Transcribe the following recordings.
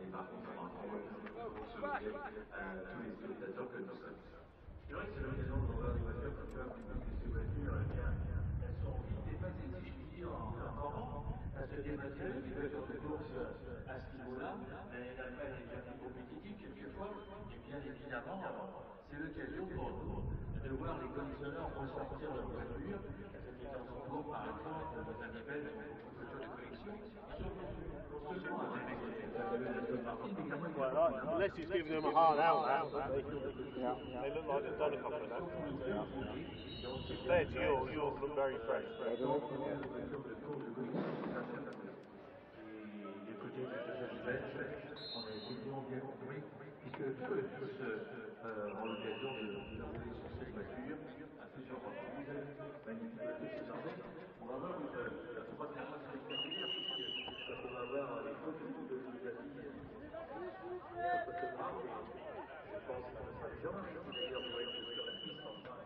et par contre, on va pour se lever tous les spectateurs que nous sommes. C'est vrai que c'est l'occasion de voir des voitures comme ça, vous dites que ces voitures, eh bien, elles sont vite dépassées, si je puis dire, en performance. Elles se dépassent, les voitures de course à ce niveau-là, mais elles apprennent les cartes compétitives quelquefois, et bien évidemment, c'est l'occasion pour nous de voir les collectionneurs ressortir leur voiture. C'était dans son cours, par exemple, dans un événement de voitures de collection. Well, unless he's giving them a hard out, they look like they've done a couple of them. Compared to yours look very fresh. Puisque tous ont l'occasion de rouler sur cette voiture à plusieurs reprises, magnifique voiture. On va voir une première fois spectaculaire, puisque on va voir les photos de Lugapi. Je pense que ça sera bien. D'ailleurs, vous voyez sur la piste en train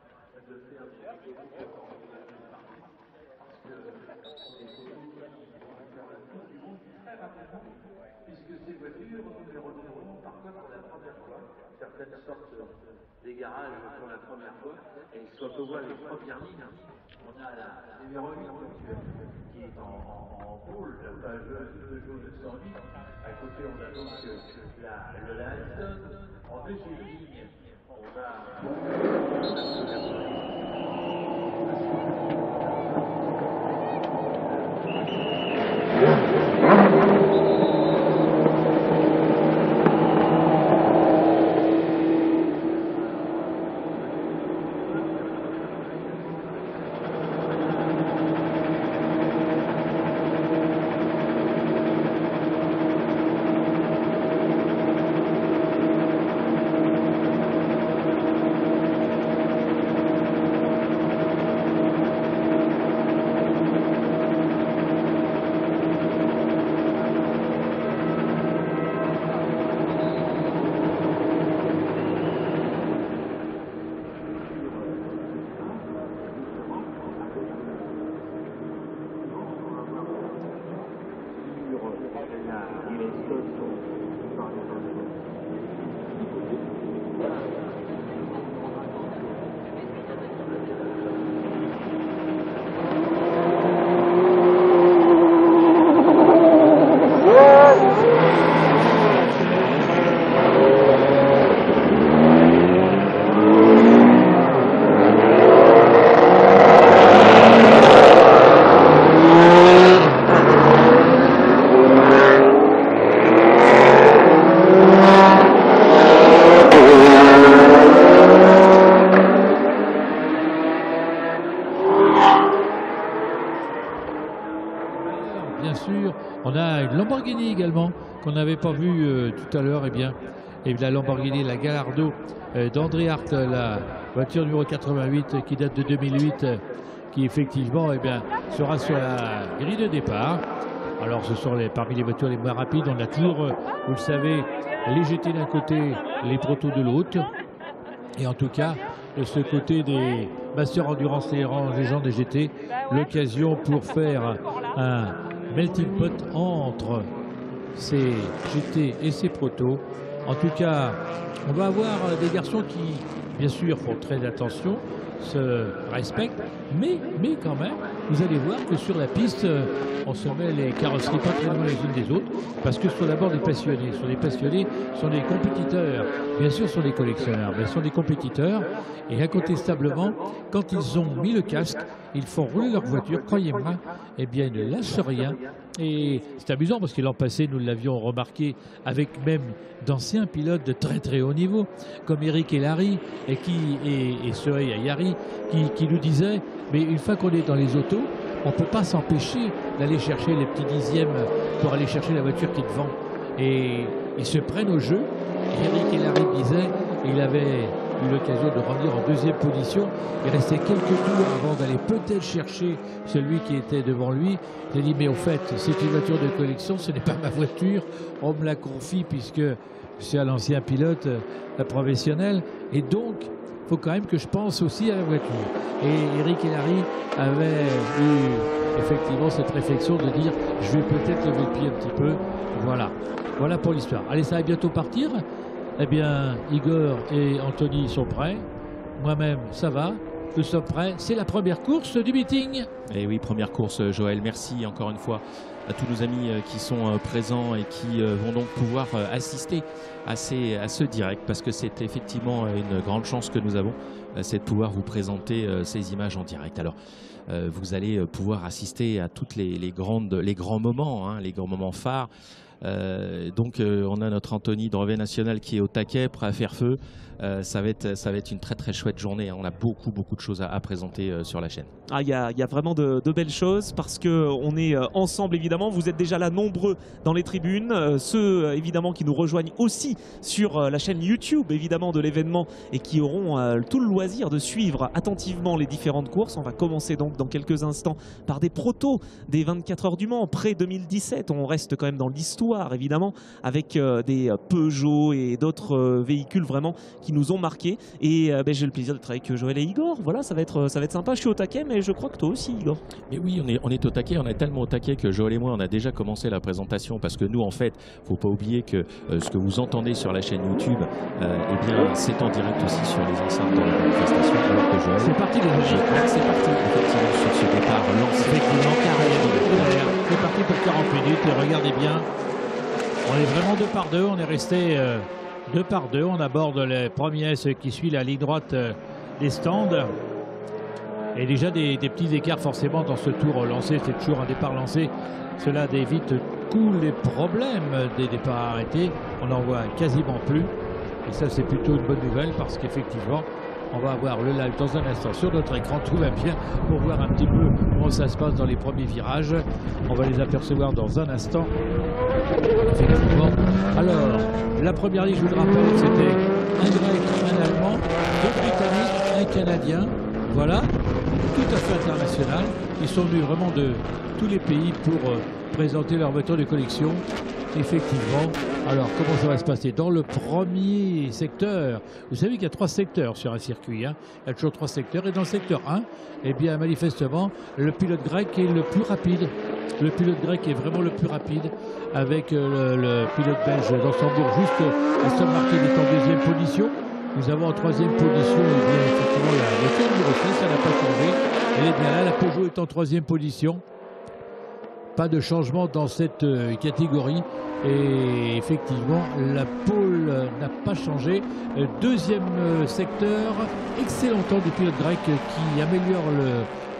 de faire des photos parce que ce sont des photos qui vont faire la tour du monde très rapidement, puisque ces voitures, nous les retrouverons parfois pour la première fois. Certaines sortent des garages pour la première fois, et soit on voit les premières lignes, on a la numéro 8 qui est en pôle, la page 2 jaune 108. À côté, on a donc le Lanson. En deuxième ligne, on a On a une Lamborghini également qu'on n'avait pas vu tout à l'heure. Et la Lamborghini, la Gallardo d'André Hart, la voiture numéro 88 qui date de 2008, qui effectivement sera sur la grille de départ. Alors ce sont parmi les voitures les moins rapides. On a toujours, vous le savez, les GT d'un côté, les protos de l'autre. Et en tout cas, de ce côté des Master Endurance Légende des GT, l'occasion pour faire un melting pot entre ces GT et ces protos. En tout cas, on va avoir des garçons qui, bien sûr, font très attention, se respectent, mais quand même, vous allez voir que sur la piste, on se met les carrosseries pas très loin les unes des autres, parce que ce sont d'abord des passionnés. Ce sont des passionnés, ce sont des compétiteurs. Bien sûr, ce sont des collectionneurs, mais ce sont des compétiteurs. Et incontestablement, quand ils ont mis le casque, ils font rouler leur voiture, croyez-moi, ils ne lâchent rien. Et c'est amusant parce que l'an passé, nous l'avions remarqué avec même d'anciens pilotes de très très haut niveau, comme Eric Hellary et Sohei Ayari, qui nous disaient, mais une fois qu'on est dans les autos, on ne peut pas s'empêcher d'aller chercher les petits dixièmes pour aller chercher la voiture qui est devant. Et ils se prennent au jeu. Eric Hellary disait, il avait eu l'occasion de revenir en deuxième position. Il restait quelques tours avant d'aller peut-être chercher celui qui était devant lui. Il a dit, mais au fait, c'est une voiture de collection, ce n'est pas ma voiture. On me la confie puisque je suis un ancien pilote professionnel. Et donc, il faut quand même que je pense aussi à la voiture. Et Eric Hellary avait eu effectivement cette réflexion de dire je vais peut-être lever le pied un petit peu. Voilà pour l'histoire. Allez, ça va bientôt partir. Eh bien, Igor et Anthony sont prêts. Moi-même, ça va. Nous sommes prêts. C'est la première course du meeting. Et oui, première course, Joël. Merci encore une fois à tous nos amis qui sont présents et qui vont donc pouvoir assister à ce direct, parce que c'est effectivement une grande chance que nous avons, c'est de pouvoir vous présenter ces images en direct. Alors, vous allez pouvoir assister à tous les grands moments, hein, les grands moments phares. Donc on a notre Anthony de Brevet National qui est au taquet, prêt à faire feu. Ça va être une très très chouette journée, hein. On a beaucoup de choses à présenter sur la chaîne. Il y a vraiment de belles choses, parce qu'on est ensemble évidemment. Vous êtes déjà là nombreux dans les tribunes, ceux évidemment qui nous rejoignent aussi sur la chaîne YouTube évidemment de l'événement et qui auront tout le loisir de suivre attentivement les différentes courses. On va commencer donc dans quelques instants par des protos des 24 heures du Mans pré 2017. On reste quand même dans l'histoire évidemment, avec des Peugeot et d'autres véhicules vraiment qui nous ont marqué. Et j'ai le plaisir d'être avec Joël et Igor. Voilà, ça va être sympa. Je suis au taquet, mais je crois que toi aussi, Igor. Mais oui, on est au taquet. On est tellement au taquet que Joël et moi, on a déjà commencé la présentation, parce que nous, en fait, faut pas oublier que ce que vous entendez sur la chaîne YouTube, eh bien, c'est en direct aussi sur les enceintes de la manifestation. Alors que Joël, C'est parti déjà. c'est parti effectivement sur ce départ lancé. Effectivement, c'est parti pour 40 minutes. Et regardez bien, on est vraiment 2 par 2. On est resté 2 par 2. On aborde les premiers qui suit la ligne droite des stands. Et déjà des petits écarts forcément dans ce tour lancé. C'est toujours un départ lancé. Cela évite tous les problèmes des départs arrêtés. On n'en voit quasiment plus. Et ça, c'est plutôt une bonne nouvelle, parce qu'effectivement, on va avoir le live dans un instant sur notre écran. Tout va bien pour voir un petit peu comment ça se passe dans les premiers virages. On va les apercevoir dans un instant. Effectivement. Alors, la première ligne, je vous le rappelle, c'était un Grec, un Allemand, 2 Britanniques, un Canadien. Voilà, tout à fait international. Ils sont venus vraiment de tous les pays pour présenter leur voiture de collection. Effectivement. Alors, comment ça va se passer dans le premier secteur? Vous savez qu'il y a 3 secteurs sur un circuit, hein. Il y a toujours 3 secteurs. Et dans le secteur 1, eh bien, manifestement, le pilote grec est le plus rapide. Le pilote grec est vraiment le plus rapide, avec le pilote belge d'Ansembourg juste Aston Martin est en 2e position. Nous avons en 3e position, eh bien, effectivement, la voiture numéro 6, ça n'a pas changé. Et bien là, la Peugeot est en 3e position. Pas de changement dans cette catégorie, et effectivement la pole n'a pas changé. 2e secteur, excellent temps du pilote grec qui améliore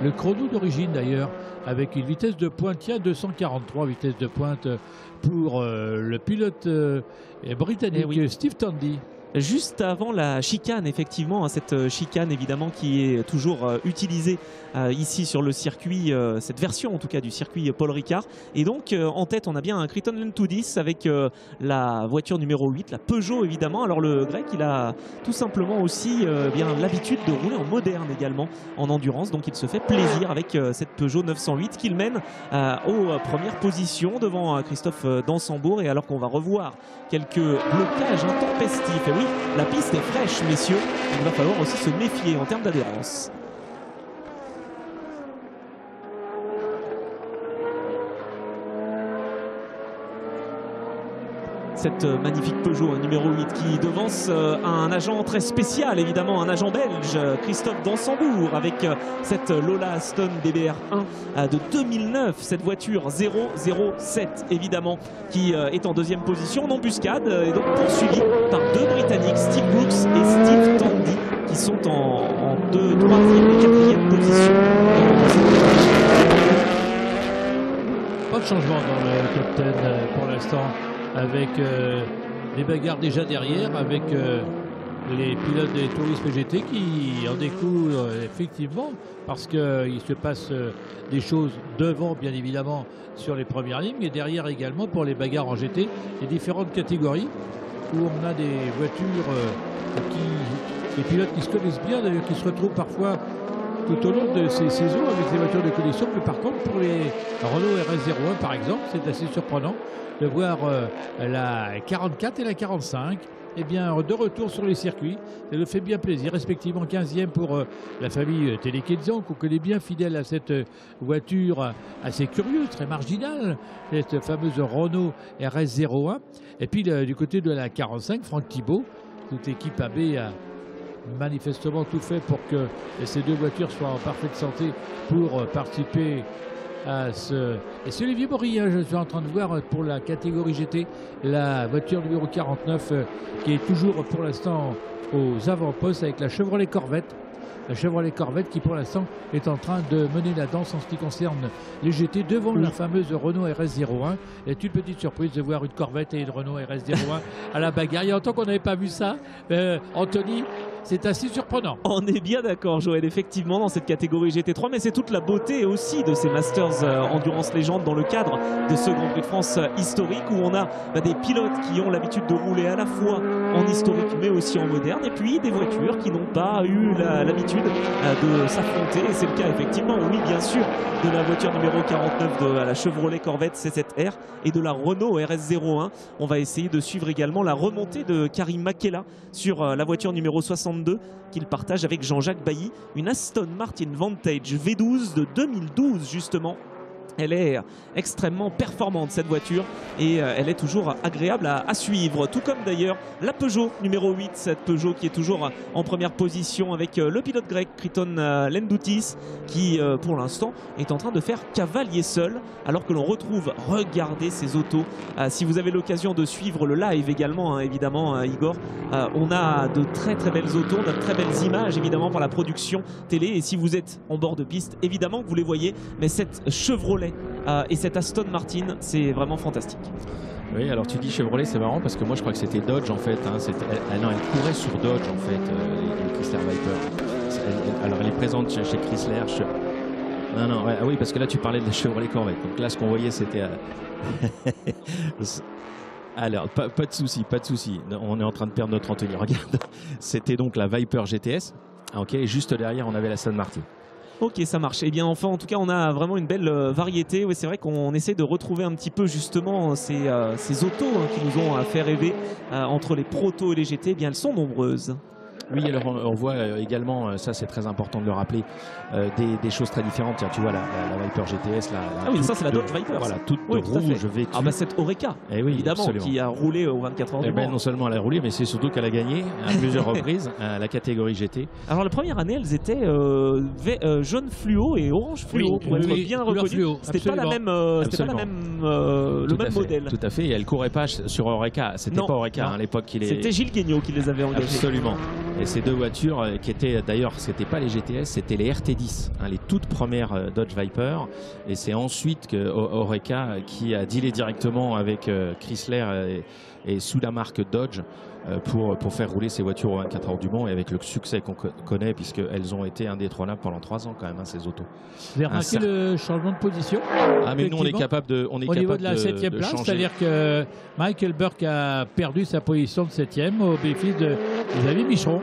le chrono d'origine d'ailleurs, avec une vitesse de pointe, tiens, 243 vitesse de pointe pour le pilote britannique Steve Tandy. Juste avant la chicane, effectivement, hein, cette chicane évidemment qui est toujours utilisée ici sur le circuit, cette version en tout cas du circuit Paul Ricard. Et donc en tête on a bien un Crichton 210 avec la voiture numéro 8, la Peugeot évidemment. Alors le grec, il a tout simplement aussi bien l'habitude de rouler en moderne également, en endurance. Donc il se fait plaisir avec cette Peugeot 908 qu'il mène aux premières positions devant Christophe d'Ansembourg. Et alors qu'on va revoir quelques blocages intempestifs. Et oui, la piste est fraîche, messieurs. Il va falloir aussi se méfier en termes d'adhérence. Cette magnifique Peugeot numéro 8 qui devance un agent très spécial, évidemment, un agent belge, Christophe d'Ansembourg, avec cette Lola Aston DBR1 de 2009, cette voiture 007 évidemment, qui est en 2e position en embuscade, et donc poursuivie par 2 Britanniques, Steve Brooks et Steve Tandy, qui sont en 2, 3e et 4e position. Pas de changement dans le top 10 pour l'instant, avec les bagarres déjà derrière, avec les pilotes des tourismes GT qui en découvrent effectivement, parce qu'il se passe des choses devant bien évidemment sur les premières lignes, mais derrière également pour les bagarres en GT, les différentes catégories où on a des voitures des pilotes qui se connaissent bien, d'ailleurs qui se retrouvent parfois tout au long de ces saisons avec les voitures de collection. Mais par contre pour les Renault RS01 par exemple, c'est assez surprenant de voir la 44 et la 45 eh bien, de retour sur les circuits. Ça nous fait bien plaisir, respectivement 15e pour la famille Telekezan, qu'on connaît bien, fidèle à cette voiture assez curieuse, très marginale, cette fameuse Renault RS01. Et puis du côté de la 45, Franck Thibault, toute l'équipe AB a manifestement tout fait pour que ces deux voitures soient en parfaite santé pour participer à ce... Et c'est Olivier Bory, hein, je suis en train de voir pour la catégorie GT, la voiture numéro 49 qui est toujours pour l'instant aux avant-postes avec la Chevrolet Corvette. La Chevrolet Corvette qui pour l'instant est en train de mener la danse en ce qui concerne les GT devant la fameuse Renault RS01. C'est une petite surprise de voir une Corvette et une Renault RS01 à la bagarre. Il y a longtemps qu'on n'avait pas vu ça. Anthony, c'est assez surprenant. On est bien d'accord, Joël, effectivement, dans cette catégorie GT3, mais c'est toute la beauté aussi de ces Masters Endurance Légende dans le cadre de ce Grand Prix de France historique où on a des pilotes qui ont l'habitude de rouler à la fois en historique mais aussi en moderne, et puis des voitures qui n'ont pas eu l'habitude de s'affronter. Et c'est le cas, effectivement, oui, bien sûr, de la voiture numéro 49 de la Chevrolet Corvette C7R et de la Renault RS01. On va essayer de suivre également la remontée de Karim Makela sur la voiture numéro 62 qu'il partage avec Jean-Jacques Bailly, une Aston Martin Vantage V12 de 2012 justement. Elle est extrêmement performante cette voiture et elle est toujours agréable à suivre, tout comme d'ailleurs la Peugeot numéro 8, cette Peugeot qui est toujours en première position avec le pilote grec Kriton Lendoutis qui pour l'instant est en train de faire cavalier seul, alors que l'on retrouve, regardez ces autos, si vous avez l'occasion de suivre le live également, hein, évidemment Igor, on a de très très belles autos, on a de très belles images évidemment par la production télé, et si vous êtes en bord de piste évidemment que vous les voyez, mais cette Chevrolet et cette Aston Martin, c'est vraiment fantastique. Oui, alors tu dis Chevrolet, c'est marrant parce que moi je crois que c'était Dodge en fait. Hein, non, elle courait sur Dodge en fait, les Chrysler Viper. Alors elle est présente chez Chrysler. Non, ouais, oui, parce que là tu parlais de la Chevrolet Corvette. Donc là ce qu'on voyait c'était... Alors, pas de souci, pas de souci. On est en train de perdre notre Anthony. Regarde, c'était donc la Viper GTS. Ok, et juste derrière on avait la Aston Martin. Ok, ça marche. Eh bien, enfin, en tout cas, on a vraiment une belle variété. Oui, c'est vrai qu'on essaie de retrouver un petit peu justement ces autos qui nous ont fait rêver entre les protos et les GT. Eh bien, elles sont nombreuses. Oui, alors on voit également, ça c'est très important de le rappeler, des choses très différentes. Tiens, tu vois la Viper GTS, ah oui, ça c'est la Dodge Viper. Voilà, toute rouge vêtue. Ah bah cette Oreca, oui, évidemment, absolument, qui a roulé aux 24 heures du Mans. Non seulement elle a roulé, mais c'est surtout qu'elle a gagné à plusieurs reprises la catégorie GT. Alors la première année, elles étaient jaune fluo et orange fluo pour être bien reconnues. C'était pas la même, le même modèle. Tout à fait, et elle courait pas sur Oreca. C'était pas Oreca à l'époque qu'il est. C'était Gilles Guignot qui les avait engagés. Absolument. Et ces deux voitures qui étaient d'ailleurs, c'était pas les GTS, c'était les RT10, hein, les toutes premières Dodge Viper. Et c'est ensuite que Oreca qui a dealé directement avec Chrysler et sous la marque Dodge pour faire rouler ces voitures aux 24 heures du Mans, et avec le succès qu'on connaît puisqu'elles ont été indétrônables pendant 3 ans quand même, hein, ces autos. Vous avez remarqué le changement de position? Ah mais nous on est capable de au niveau de la 7e place, c'est-à-dire que Michael Burke a perdu sa position de 7e au bénéfice de Xavier Micheron,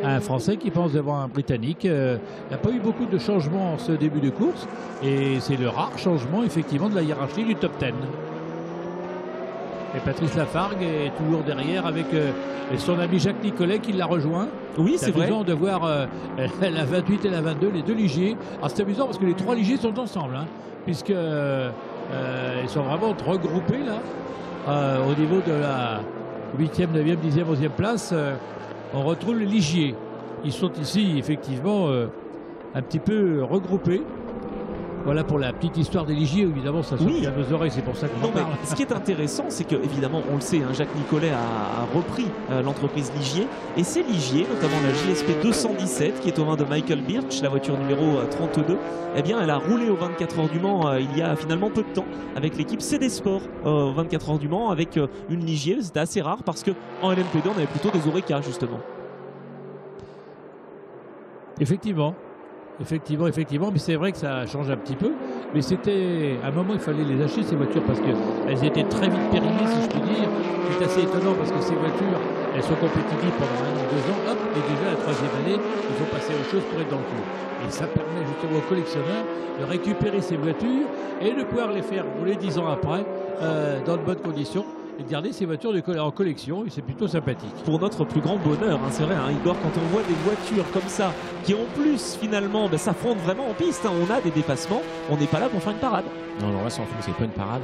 un Français qui pense devant un Britannique. Il n'y a pas eu beaucoup de changements en ce début de course, et c'est le rare changement effectivement de la hiérarchie du top 10. Et Patrice Lafargue est toujours derrière avec son ami Jacques Nicolet qui l'a rejoint. Oui, c'est vrai. C'est amusant de voir la 28 et la 22, les deux Ligier. Alors c'est amusant parce que les 3 Ligier sont ensemble, hein, puisque ils sont vraiment regroupés là. Au niveau de la 8e, 9e, 10e, 11e place, on retrouve les Ligier. Ils sont ici effectivement un petit peu regroupés. Voilà pour la petite histoire des Ligier, évidemment ça saute à nos oreilles, c'est pour ça qu'on en parle. Ce qui est intéressant, c'est que évidemment on le sait, hein, Jacques Nicolet a repris l'entreprise Ligier, et c'est Ligier, notamment la JSP 217 qui est aux mains de Michael Birch, la voiture numéro 32, eh bien elle a roulé aux 24 heures du Mans il y a finalement peu de temps avec l'équipe CD Sport aux 24 heures du Mans avec une Ligier. C'était assez rare parce qu'en LMP2 on avait plutôt des Oreca justement. Effectivement, mais c'est vrai que ça change un petit peu. Mais c'était, à un moment, il fallait les acheter, ces voitures, parce qu'elles étaient très vite périmées, si je puis dire. C'est assez étonnant, parce que ces voitures, elles sont compétitives pendant 1 ou 2 ans, hop, et déjà la 3e année, ils ont passé aux choses pour être dans le coup. Et ça permet justement aux collectionneurs de récupérer ces voitures et de pouvoir les faire rouler 10 ans après, dans de bonnes conditions. et de garder ces voitures en collection, et c'est plutôt sympathique. Pour notre plus grand bonheur, hein, c'est vrai, hein, Igor, quand on voit des voitures comme ça, qui en plus finalement s'affrontent vraiment en piste, hein, on a des dépassements, on n'est pas là pour faire une parade. Non, on reste en fond, c'est pas une parade.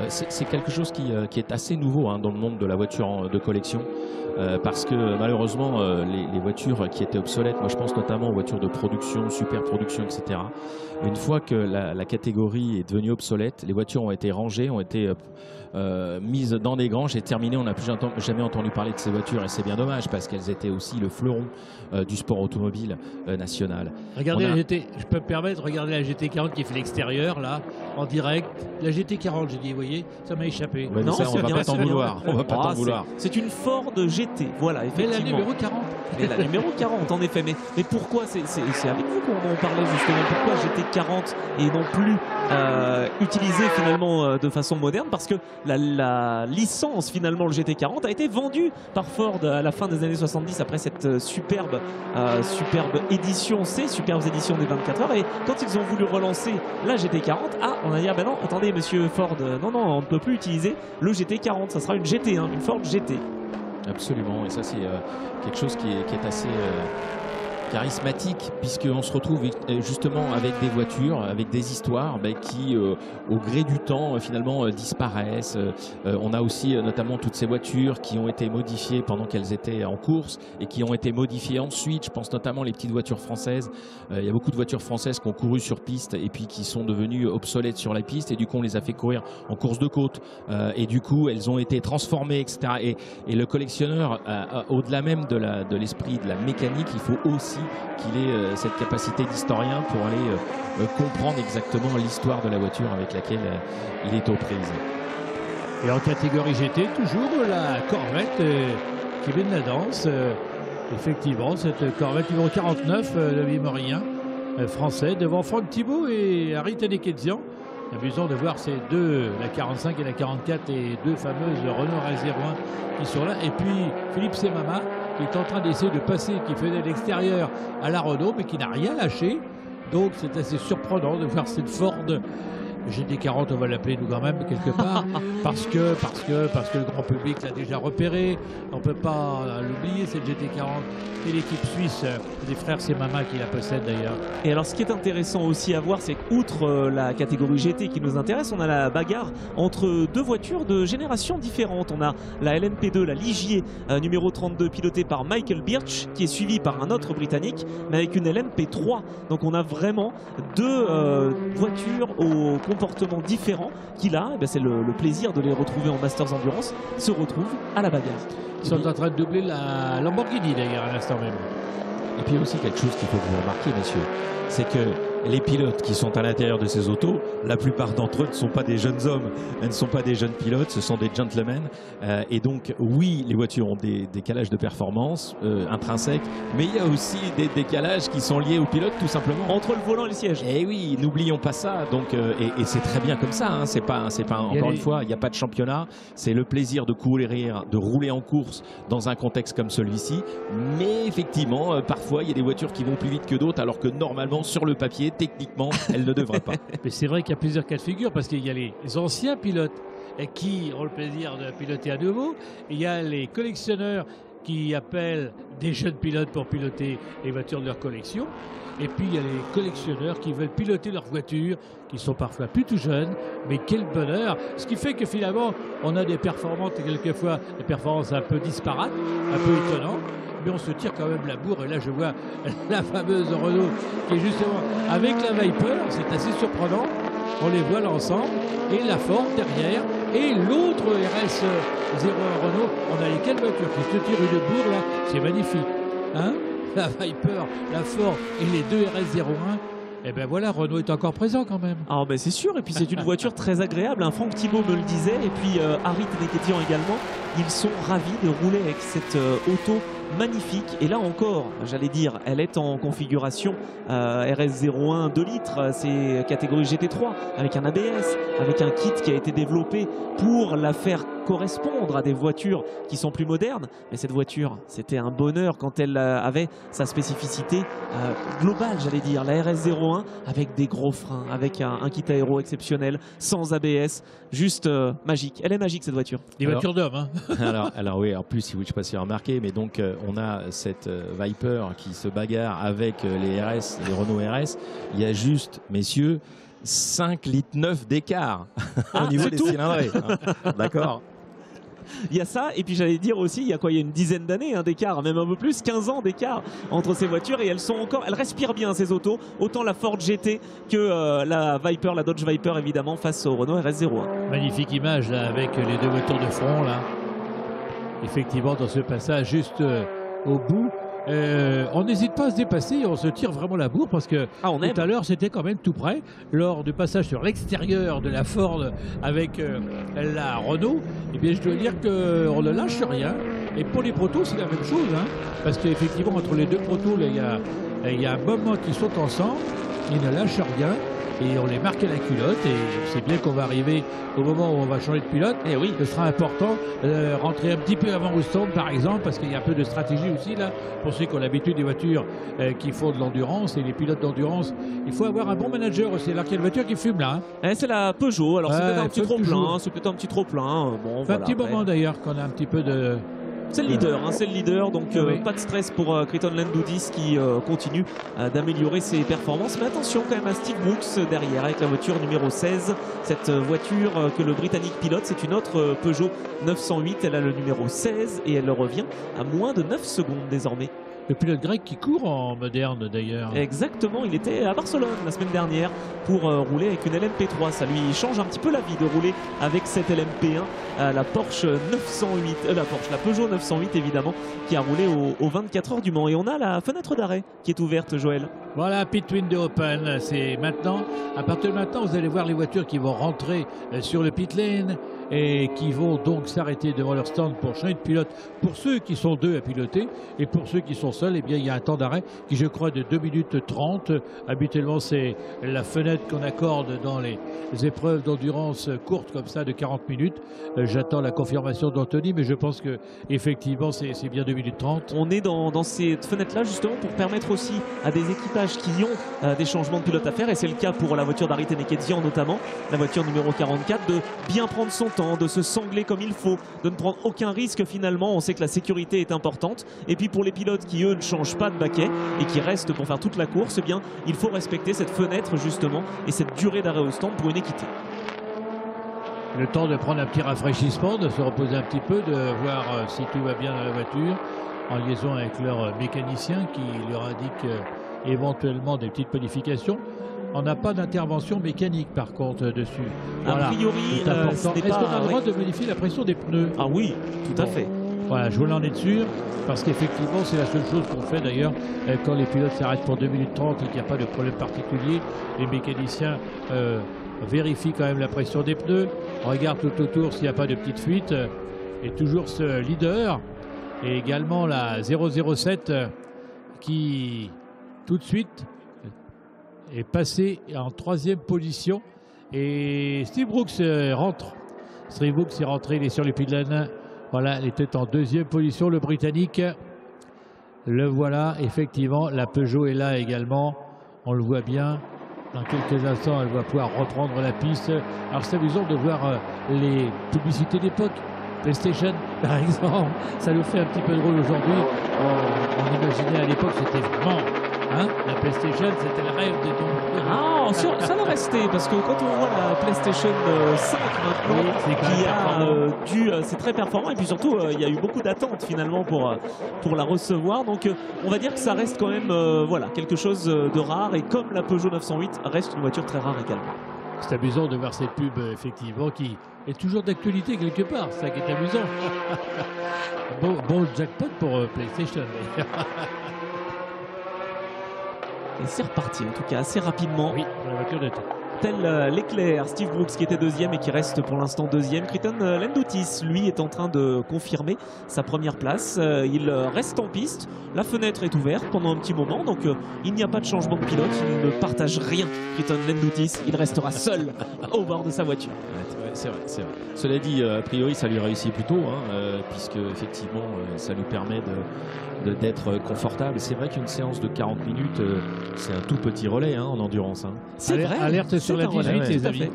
C'est quelque chose qui est assez nouveau hein, dans le monde de la voiture de collection. Parce que malheureusement, les voitures qui étaient obsolètes, moi je pense notamment aux voitures de production, super production, etc. Une fois que la catégorie est devenue obsolète, les voitures ont été rangées, ont été mises dans des granges et terminées. On n'a plus jamais entendu parler de ces voitures et c'est bien dommage parce qu'elles étaient aussi le fleuron du sport automobile national. Regardez la GT, je peux me permettre, regardez la GT40 qui fait l'extérieur là, en direct. La GT40, j'ai dit, vous voyez, ça m'a échappé. Ouais, non, ça, on va pas t'en vouloir. On va pas t'en vouloir. C'est une Ford GT, voilà, effectivement. Mais la numéro 40. Et la numéro 40, en effet. Mais pourquoi, c'est avec vous qu'on en parlait justement, pourquoi GT40 et non plus utilisé finalement de façon moderne? Parce que la licence finalement, le GT40, a été vendue par Ford à la fin des années 70 après cette superbe édition, ces superbes éditions des 24 heures. Et quand ils ont voulu relancer la GT40, on a dit, ah ben non, attendez monsieur Ford, non, on ne peut plus utiliser le GT40, ça sera une GT1, une Ford GT. Absolument, et ça c'est quelque chose qui est assez charismatique, puisqu'on se retrouve justement avec des voitures, avec des histoires qui, au gré du temps, finalement disparaissent. On a aussi notamment toutes ces voitures qui ont été modifiées pendant qu'elles étaient en course et qui ont été modifiées ensuite. Je pense notamment les petites voitures françaises. Il y a beaucoup de voitures françaises qui ont couru sur piste et puis qui sont devenues obsolètes sur la piste et du coup on les a fait courir en course de côte et du coup elles ont été transformées, etc. Et le collectionneur, au-delà même de l'esprit de la mécanique, il faut aussi qu'il ait cette capacité d'historien pour aller comprendre exactement l'histoire de la voiture avec laquelle il est aux prises. Et en catégorie GT, toujours la Corvette qui vient de la danse. Effectivement, cette Corvette numéro 49, le Mémorien français, devant Franck Thibault et Harry Tanekedzian. Amusant de voir ces deux, la 45 et la 44, et deux fameuses Renault RS01 qui sont là. Et puis Philippe Semama qui est en train d'essayer de passer, qui faisait l'extérieur à la Renault, mais qui n'a rien lâché. Donc c'est assez surprenant de voir cette Ford GT40, on va l'appeler nous quand même quelque part, parce que le grand public l'a déjà repéré. On ne peut pas l'oublier, cette GT40, et l'équipe suisse des frères Semama qui la possèdent d'ailleurs. Et alors ce qui est intéressant aussi à voir, c'est qu'outre la catégorie GT qui nous intéresse, on a la bagarre entre deux voitures de générations différentes. On a la LMP2, la Ligier numéro 32, pilotée par Michael Birch, qui est suivie par un autre Britannique, mais avec une LMP3. Donc on a vraiment deux voitures au comportement différent qui là, c'est le plaisir de les retrouver en Masters Endurance, se retrouvent à la bagarre. Ils sont en train de doubler la Lamborghini d'ailleurs à l'instant même. Et puis aussi quelque chose qu'il faut que vous remarquiez, messieurs, c'est que les pilotes qui sont à l'intérieur de ces autos, la plupart d'entre eux ne sont pas des jeunes hommes, elles ne sont pas des jeunes pilotes, ce sont des gentlemen. Et donc, oui, les voitures ont des décalages de performance intrinsèques, mais il y a aussi des décalages qui sont liés aux pilotes, tout simplement. Entre le volant et le siège. Et oui, n'oublions pas ça. Donc, et c'est très bien comme ça. Hein. C'est pas encore une fois, il n'y a pas de championnat. C'est le plaisir de courir, de rouler en course dans un contexte comme celui-ci. Mais effectivement, parfois, il y a des voitures qui vont plus vite que d'autres, alors que normalement, sur le papier, techniquement, elle ne devrait pas. Mais c'est vrai qu'il y a plusieurs cas de figure parce qu'il y a les anciens pilotes qui ont le plaisir de piloter à nouveau. Il y a les collectionneurs qui appellent des jeunes pilotes pour piloter les voitures de leur collection. Et puis il y a les collectionneurs qui veulent piloter leurs voitures, qui sont parfois plus tout jeunes, mais quel bonheur! Ce qui fait que finalement, on a des performances, quelquefois des performances un peu disparates, un peu étonnantes, mais on se tire quand même la bourre. Et là, je vois la fameuse Renault qui est justement avec la Viper, c'est assez surprenant. On les voit là ensemble, et la Ford derrière, et l'autre RS01 Renault. On a les quatre voitures qui se tirent une bourre là, c'est magnifique. Hein? La Viper, la Ford et les deux RS01. Et ben voilà, Renault est encore présent quand même. Ah ben c'est sûr, et puis c'est une voiture très agréable, hein. Franck Thibault me le disait, et puis Harry Tanekedzian également. Ils sont ravis de rouler avec cette auto magnifique. Et là encore, j'allais dire, elle est en configuration RS01 2 litres, c'est catégorie GT3, avec un ABS, avec un kit qui a été développé pour la faire correspondre à des voitures qui sont plus modernes. Mais cette voiture, c'était un bonheur quand elle avait sa spécificité globale, j'allais dire. La RS01 avec des gros freins, avec un kit aéro exceptionnel, sans ABS, juste magique. Elle est magique cette voiture. Des voitures d'hommes. Hein. alors oui, en plus, si vous ne sais pas si vous avez remarqué, mais donc on a cette Viper qui se bagarre avec les RS, les Renault RS. Il y a juste, messieurs, 5,9 litres d'écart au niveau des cylindrées. Hein. D'accord. Il y a ça, et puis j'allais dire aussi, il y a quoi, il y a une dizaine d'années d'écart, même un peu plus, 15 ans d'écart entre ces voitures, et elles respirent bien ces autos, autant la Ford GT que la Viper, la Dodge Viper évidemment, face au Renault RS01. Magnifique image là, avec les deux voitures de front là. Effectivement, dans ce passage juste au bout. On n'hésite pas à se dépasser, on se tire vraiment la bourre parce que tout à l'heure c'était quand même tout près lors du passage sur l'extérieur de la Ford avec la Renault. Et bien je dois dire qu'on ne lâche rien, et pour les protos c'est la même chose hein, parce qu'effectivement entre les deux protos il y a un moment qui sautent ensemble, ils ne lâchent rien et on les marque à la culotte, et c'est bien qu'on va arriver au moment où on va changer de pilote. Et oui, ce sera important rentrer un petit peu avant au stand par exemple, parce qu'il y a un peu de stratégie aussi là pour ceux qui ont l'habitude des voitures qui font de l'endurance, et les pilotes d'endurance, il faut avoir un bon manager aussi. Alors qu'il y a une voiture qui fume là hein. C'est la Peugeot, alors c'est peut-être un petit trop plein, c'est peut-être un petit trop plein. Bon, voilà, un petit moment d'ailleurs qu'on a un petit peu de... C'est le leader, hein, c'est le leader, donc pas de stress pour Crichton Landudis qui continue d'améliorer ses performances. Mais attention quand même à Steve Brooks derrière avec la voiture numéro 16. Cette voiture que le Britannique pilote, c'est une autre Peugeot 908. Elle a le numéro 16 et elle revient à moins de 9 secondes désormais. Le pilote grec qui court en moderne d'ailleurs. Exactement, il était à Barcelone la semaine dernière pour rouler avec une LMP3. Ça lui change un petit peu la vie de rouler avec cette LMP1, la Porsche 908, la Peugeot 908 évidemment, qui a roulé aux 24 heures du Mans. Et on a la fenêtre d'arrêt qui est ouverte, Joël. Voilà, pit window open, c'est maintenant. À partir de maintenant, vous allez voir les voitures qui vont rentrer sur le pit lane et qui vont donc s'arrêter devant leur stand pour changer de pilote. Pour ceux qui sont deux à piloter, et pour ceux qui sont seuls, eh bien, il y a un temps d'arrêt qui, je crois, de 2 minutes 30. Habituellement, c'est la fenêtre qu'on accorde dans les épreuves d'endurance courtes comme ça de 40 minutes. J'attends la confirmation d'Anthony, mais je pense que effectivement, c'est bien 2 minutes 30. On est dans cette fenêtre-là justement pour permettre aussi à des équipages qui ont des changements de pilote à faire, et c'est le cas pour la voiture d'Harry Teneketian notamment, la voiture numéro 44, de bien prendre son temps, de se sangler comme il faut, de ne prendre aucun risque finalement. On sait que la sécurité est importante, et puis pour les pilotes qui eux ne changent pas de baquet et qui restent pour faire toute la course, eh bien il faut respecter cette fenêtre justement et cette durée d'arrêt au stand pour une équité. Le temps de prendre un petit rafraîchissement, de se reposer un petit peu, de voir si tout va bien dans la voiture, en liaison avec leur mécanicien qui leur indique éventuellement des petites modifications. On n'a pas d'intervention mécanique par contre dessus. Voilà. A priori, est-ce qu'on a le droit de modifier la pression des pneus? Ah oui, tout à fait. Voilà, je voulais en être sûr, parce qu'effectivement c'est la seule chose qu'on fait d'ailleurs quand les pilotes s'arrêtent pour 2 minutes 30 et qu'il n'y a pas de problème particulier. Les mécaniciens vérifient quand même la pression des pneus, regardent tout autour s'il n'y a pas de petite fuite. Et toujours ce leader, et également la 007 qui tout de suite est passé en 3e position. Et Steve Brooks rentre. Steve Brooks est rentré, il est sur les pit lane. Voilà, il était en 2e position, le Britannique. Le voilà, effectivement, la Peugeot est là également. On le voit bien. Dans quelques instants, elle va pouvoir reprendre la piste. Alors c'est amusant de voir les publicités d'époque. PlayStation, par exemple, ça nous fait un petit peu drôle aujourd'hui. On imaginait à l'époque, c'était vraiment... Hein, la PlayStation, c'était le rêve de tout. Ah, ça va rester, parce que quand on voit la PlayStation 5 maintenant, qui a c'est très performant, et puis surtout, il y a eu beaucoup d'attentes finalement pour la recevoir. Donc, on va dire que ça reste quand même voilà, quelque chose de rare, et comme la Peugeot 908 reste une voiture très rare également. C'est amusant de voir cette pub, effectivement, qui est toujours d'actualité quelque part. C'est ça qui est amusant. Bon jackpot pour PlayStation. Et c'est reparti, en tout cas, assez rapidement. Oui, pour la voiture de tête. tel l'éclair. Steve Brooks qui était deuxième et qui reste pour l'instant deuxième. Crichton Lendoutis, lui, est en train de confirmer sa première place. Il reste en piste. La fenêtre est ouverte pendant un petit moment, donc il n'y a pas de changement de pilote. Il ne partage rien, Crichton Lendoutis. Il restera seul au bord de sa voiture. Ouais, c'est vrai, c'est vrai. Cela dit, a priori, ça lui réussit plutôt, puisque effectivement, ça lui permet d'être confortable. C'est vrai qu'une séance de 40 minutes, c'est un tout petit relais en endurance. C'est vrai. Alerte sur la 18, relais, les amis.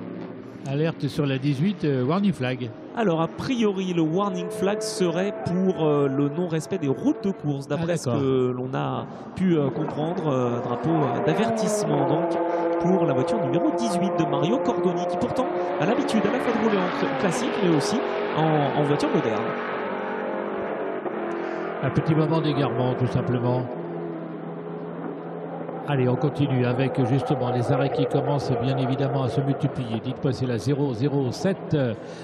Alerte sur la 18, warning flag. Alors, a priori, le warning flag serait pour le non-respect des routes de course, d'après ce que l'on a pu comprendre. Drapeau d'avertissement, donc, pour la voiture numéro 18 de Mario Cordoni, qui pourtant a l'habitude à la fois de rouler en classique, mais aussi en voiture moderne. Un petit moment d'égarement, tout simplement. Allez, on continue avec justement les arrêts qui commencent bien évidemment à se multiplier. Dites-moi, c'est la 007,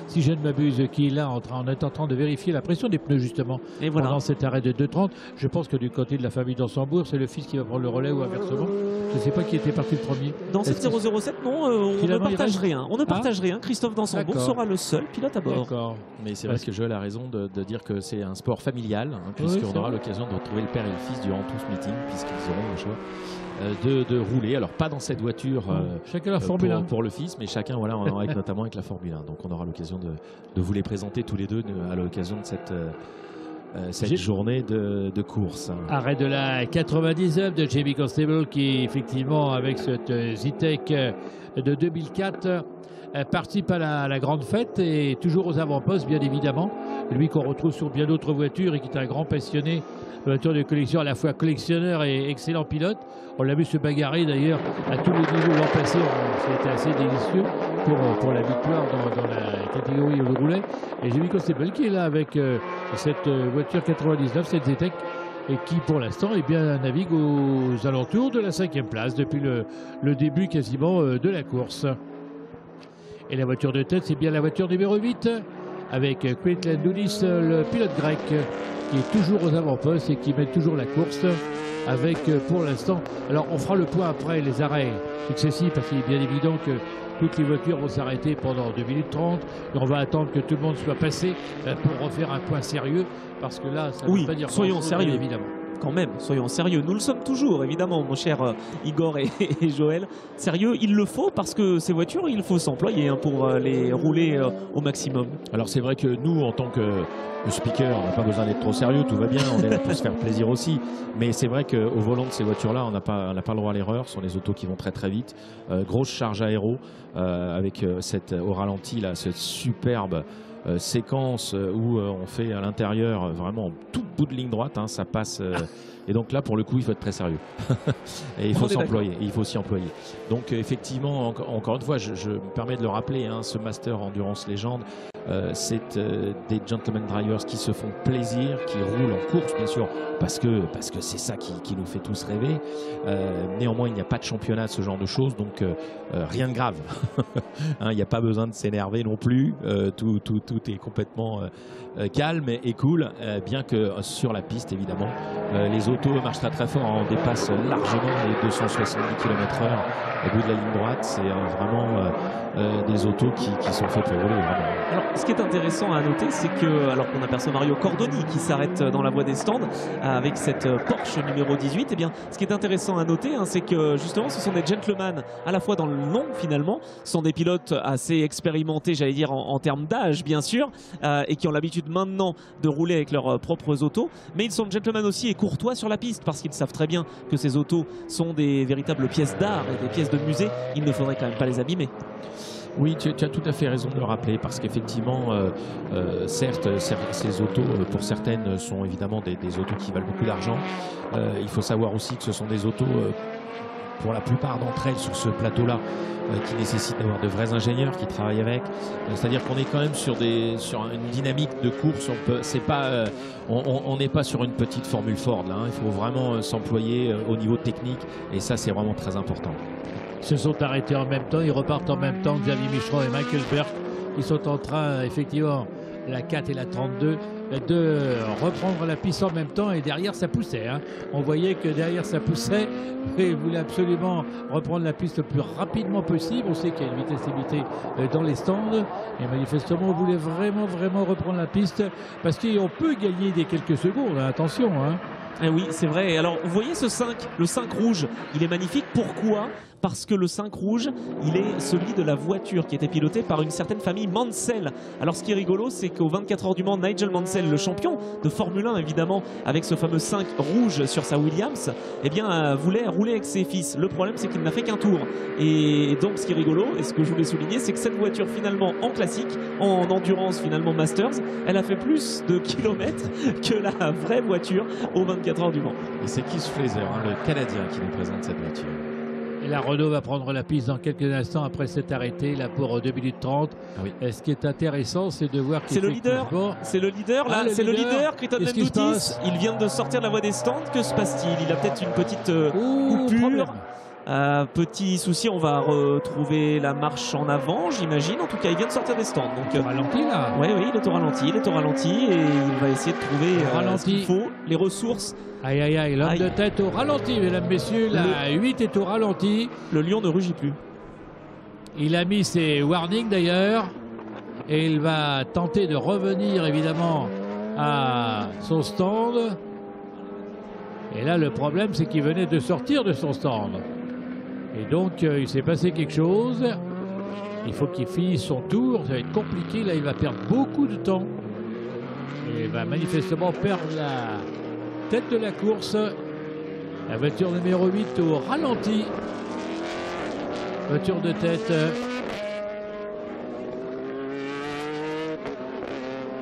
si je ne m'abuse, qui est là on est en train de vérifier la pression des pneus justement. Et voilà. Pendant cet arrêt de 2,30. Je pense que du côté de la famille d'Ansembourg, c'est le fils qui va prendre le relais ou inversement. Je ne sais pas qui était parti le premier. Dans cette 007, non, on ne partage rien. On ne partage rien. Christophe d'Ansembourg sera le seul pilote à bord. D'accord. Mais c'est vrai que Joël a raison de dire que c'est un sport familial, puisqu'on aura l'occasion de retrouver le père et le fils durant tout ce meeting, puisqu'ils auront le choix de rouler. Alors pas dans cette voiture chacun la Formule 1 pour le fils, mais chacun notamment avec la Formule 1. Donc on aura l'occasion de vous les présenter tous les deux à l'occasion de cette journée de course. Arrêt de la 99 de Jamie Constable qui effectivement avec cette Zetec de 2004 participe à la grande fête et toujours aux avant-postes bien évidemment. Lui qu'on retrouve sur bien d'autres voitures et qui est un grand passionné de voitures de collection, à la fois collectionneur et excellent pilote. On l'a vu se bagarrer d'ailleurs à tous les niveaux l'an passé. C'était assez délicieux pour la victoire dans la catégorie où il roulait. Et Jamie Constable qui est là avec cette voiture 99, cette Zetec, et qui pour l'instant navigue aux alentours de la 5e place depuis le début quasiment de la course. Et la voiture de tête, c'est bien la voiture numéro 8 avec Crichton Lendoutis, le pilote grec, qui est toujours aux avant-postes et qui mène toujours la course avec pour l'instant. Alors on fera le point après les arrêts successifs parce qu'il est bien évident que toutes les voitures vont s'arrêter pendant 2 minutes 30 et on va attendre que tout le monde soit passé pour refaire un point sérieux parce que là ça ne veut pas dire soyons sérieux évidemment. Quand même, soyons sérieux. Nous le sommes toujours, évidemment, mon cher Igor et Joël. Sérieux, il le faut parce que ces voitures, il faut s'employer pour les rouler au maximum. Alors c'est vrai que nous, en tant que speaker, on n'a pas besoin d'être trop sérieux, tout va bien, on est là pour se faire plaisir aussi. Mais c'est vrai qu'au volant de ces voitures-là, on n'a pas le droit à l'erreur. Ce sont des autos qui vont très très vite. Grosse charge aéro avec au ralenti, là, cette superbe séquence où on fait à l'intérieur vraiment tout bout de ligne droite, ça passe et donc là pour le coup il faut être très sérieux et il faut s'employer, il faut s'y employer. Donc effectivement encore une fois je me permets de le rappeler, ce Master Endurance Légende, c'est des gentlemen drivers qui se font plaisir, qui roulent en course bien sûr parce que c'est ça qui nous fait tous rêver. Néanmoins il n'y a pas de championnat de ce genre de choses, donc rien de grave. Il n'y a pas besoin de s'énerver non plus, tout est complètement calme et cool, bien que sur la piste évidemment les autos marchent très fort, on dépasse largement les 270 km/h au bout de la ligne droite. C'est vraiment des autos qui sont faites pour rouler vraiment. Alors ce qui est intéressant à noter, c'est que alors qu'on aperçoit Mario Cordoni qui s'arrête dans la voie des stands avec cette Porsche numéro 18, et bien ce qui est intéressant à noter, c'est que justement ce sont des gentlemen à la fois dans le nom finalement, ce sont des pilotes assez expérimentés, j'allais dire en termes d'âge bien sûr, et qui ont l'habitude maintenant de rouler avec leurs propres autos, mais ils sont gentlemen aussi et courtois sur la piste parce qu'ils savent très bien que ces autos sont des véritables pièces d'art et des pièces de musée. Il ne faudrait quand même pas les abîmer. Oui, tu as tout à fait raison de le rappeler parce qu'effectivement, certes, ces autos, pour certaines, sont évidemment des autos qui valent beaucoup d'argent. Il faut savoir aussi que ce sont des autos, pour la plupart d'entre elles, sur ce plateau-là, qui nécessitent d'avoir de vrais ingénieurs qui travaillent avec. C'est-à-dire qu'on est quand même sur une dynamique de course. On n'est pas sur une petite Formule Ford là. Il faut vraiment s'employer au niveau technique et ça, c'est vraiment très important. Ils se sont arrêtés en même temps, ils repartent en même temps. Xavier Micheron et Michael Berck, ils sont en train effectivement la 4 et la 32, de reprendre la piste en même temps, et derrière ça poussait. Hein. On voyait que derrière ça poussait et il voulait absolument reprendre la piste le plus rapidement possible. On sait qu'il y a une vitesse limitée dans les stands et manifestement on voulait vraiment reprendre la piste parce qu'on peut gagner des quelques secondes, hein. Attention. Hein. Eh oui, c'est vrai. Alors, vous voyez ce 5, le 5 rouge, il est magnifique. Pourquoi ? Parce que le 5 rouge, il est celui de la voiture qui était pilotée par une certaine famille Mansell. Alors, ce qui est rigolo, c'est qu'au 24 heures du Mans, Nigel Mansell, le champion de Formule 1, évidemment, avec ce fameux 5 rouge sur sa Williams, eh bien, voulait rouler avec ses fils. Le problème, c'est qu'il n'a fait qu'un tour. Et donc, ce qui est rigolo, et ce que je voulais souligner, c'est que cette voiture, finalement, en classique, en endurance, finalement, Masters, elle a fait plus de kilomètres que la vraie voiture au 24 heures du Mans. Et c'est Keith Fraser, hein, le Canadien, qui nous présente cette voiture. Et la Renault va prendre la piste dans quelques instants après s'être arrêtée là pour 2 minutes 30. Ah oui. Et ce qui est intéressant, c'est de voir C'est le leader, c'est le leader là, c'est le leader, Crichton Lendoutis. Il vient de sortir de la voie des stands. Que se passe-t-il? Il a peut-être une petite coupure. Petit souci, on va retrouver la marche en avant, j'imagine. En tout cas, il vient de sortir des stands. Donc, ralenti là. Oui, il est au ralenti, et il va essayer de trouver ce qu'il faut, les ressources. Aïe, aïe, aïe, l'homme de tête au ralenti, mesdames, messieurs. La 8 est au ralenti. Le lion ne rugit plus. Il a mis ses warnings d'ailleurs. Et il va tenter de revenir évidemment à son stand. Et là, le problème, c'est qu'il venait de sortir de son stand. Et donc, il s'est passé quelque chose. Il faut qu'il finisse son tour. Ça va être compliqué. Là, il va perdre beaucoup de temps. Et il va manifestement perdre la tête de la course. La voiture numéro 8 au ralenti. Voiture de tête.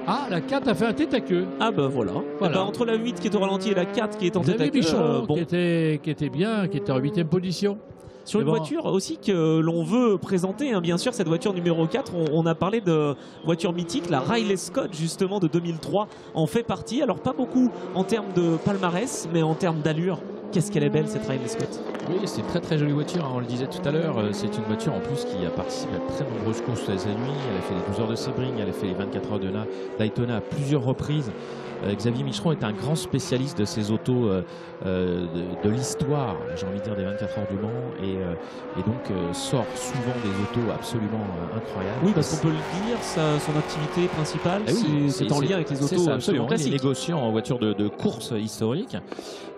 Ah, la 4 a fait un tête à queue. Ah ben voilà. Entre la 8 qui est au ralenti et la 4 qui est en tête à queue. Bon. qui était bien, qui était en 8e position. Sur une voiture aussi que l'on veut présenter, hein, bien sûr, cette voiture numéro 4, on a parlé de voiture mythique, la Riley Scott justement de 2003 en fait partie. Alors pas beaucoup en termes de palmarès, mais en termes d'allure, qu'est-ce qu'elle est belle cette Riley Scott. Oui, c'est une très jolie voiture, hein, on le disait tout à l'heure. C'est une voiture en plus qui a participé à de très nombreuses courses cette nuit. Elle a fait les 12 heures de Sebring, elle a fait les 24 heures de Daytona à plusieurs reprises. Xavier Micheron est un grand spécialiste de ces autos de l'histoire, j'ai envie de dire, des 24 heures du Mans, et donc sort souvent des autos absolument incroyables. Oui, parce qu'on peut le dire, son activité principale, c'est en lien avec les autos absolument classiques. Il est négociant en voiture de course historique,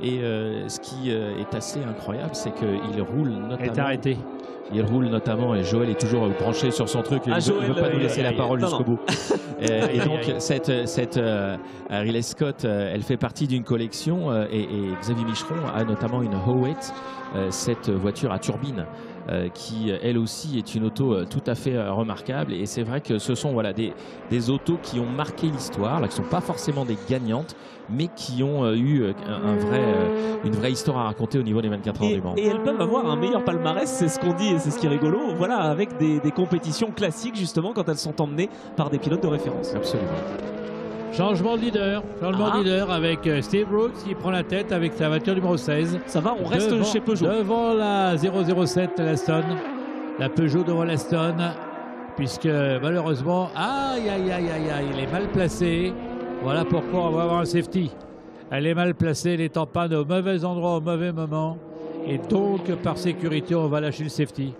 et ce qui est assez incroyable, c'est qu'il roule notamment... Elle est arrêtée. Il roule notamment, et Joël est toujours branché sur son truc, il ne veut pas nous laisser la parole jusqu'au bout. Et donc cette Riley Scott, elle fait partie d'une collection, et Xavier Micheron a notamment une Howitt, cette voiture à turbine, qui elle aussi est une auto tout à fait remarquable. Et c'est vrai que ce sont des autos qui ont marqué l'histoire, qui ne sont pas forcément des gagnantes, mais qui ont eu une vraie histoire à raconter au niveau des 24 heures du Mans. Et elles peuvent avoir un meilleur palmarès, c'est ce qu'on dit et c'est ce qui est rigolo, voilà, avec des compétitions classiques justement quand elles sont emmenées par des pilotes de référence. Absolument. Changement de leader avec Steve Brooks qui prend la tête avec sa voiture numéro 16. Ça va, on reste chez Peugeot. Devant la 007, l'Aston. La Peugeot devant l'Aston. Puisque malheureusement, aïe, il est mal placé. Voilà pourquoi on va avoir un safety. Elle est mal placée, elle est en panne au mauvais endroit, au mauvais moment. Et donc, par sécurité, on va lâcher le safety.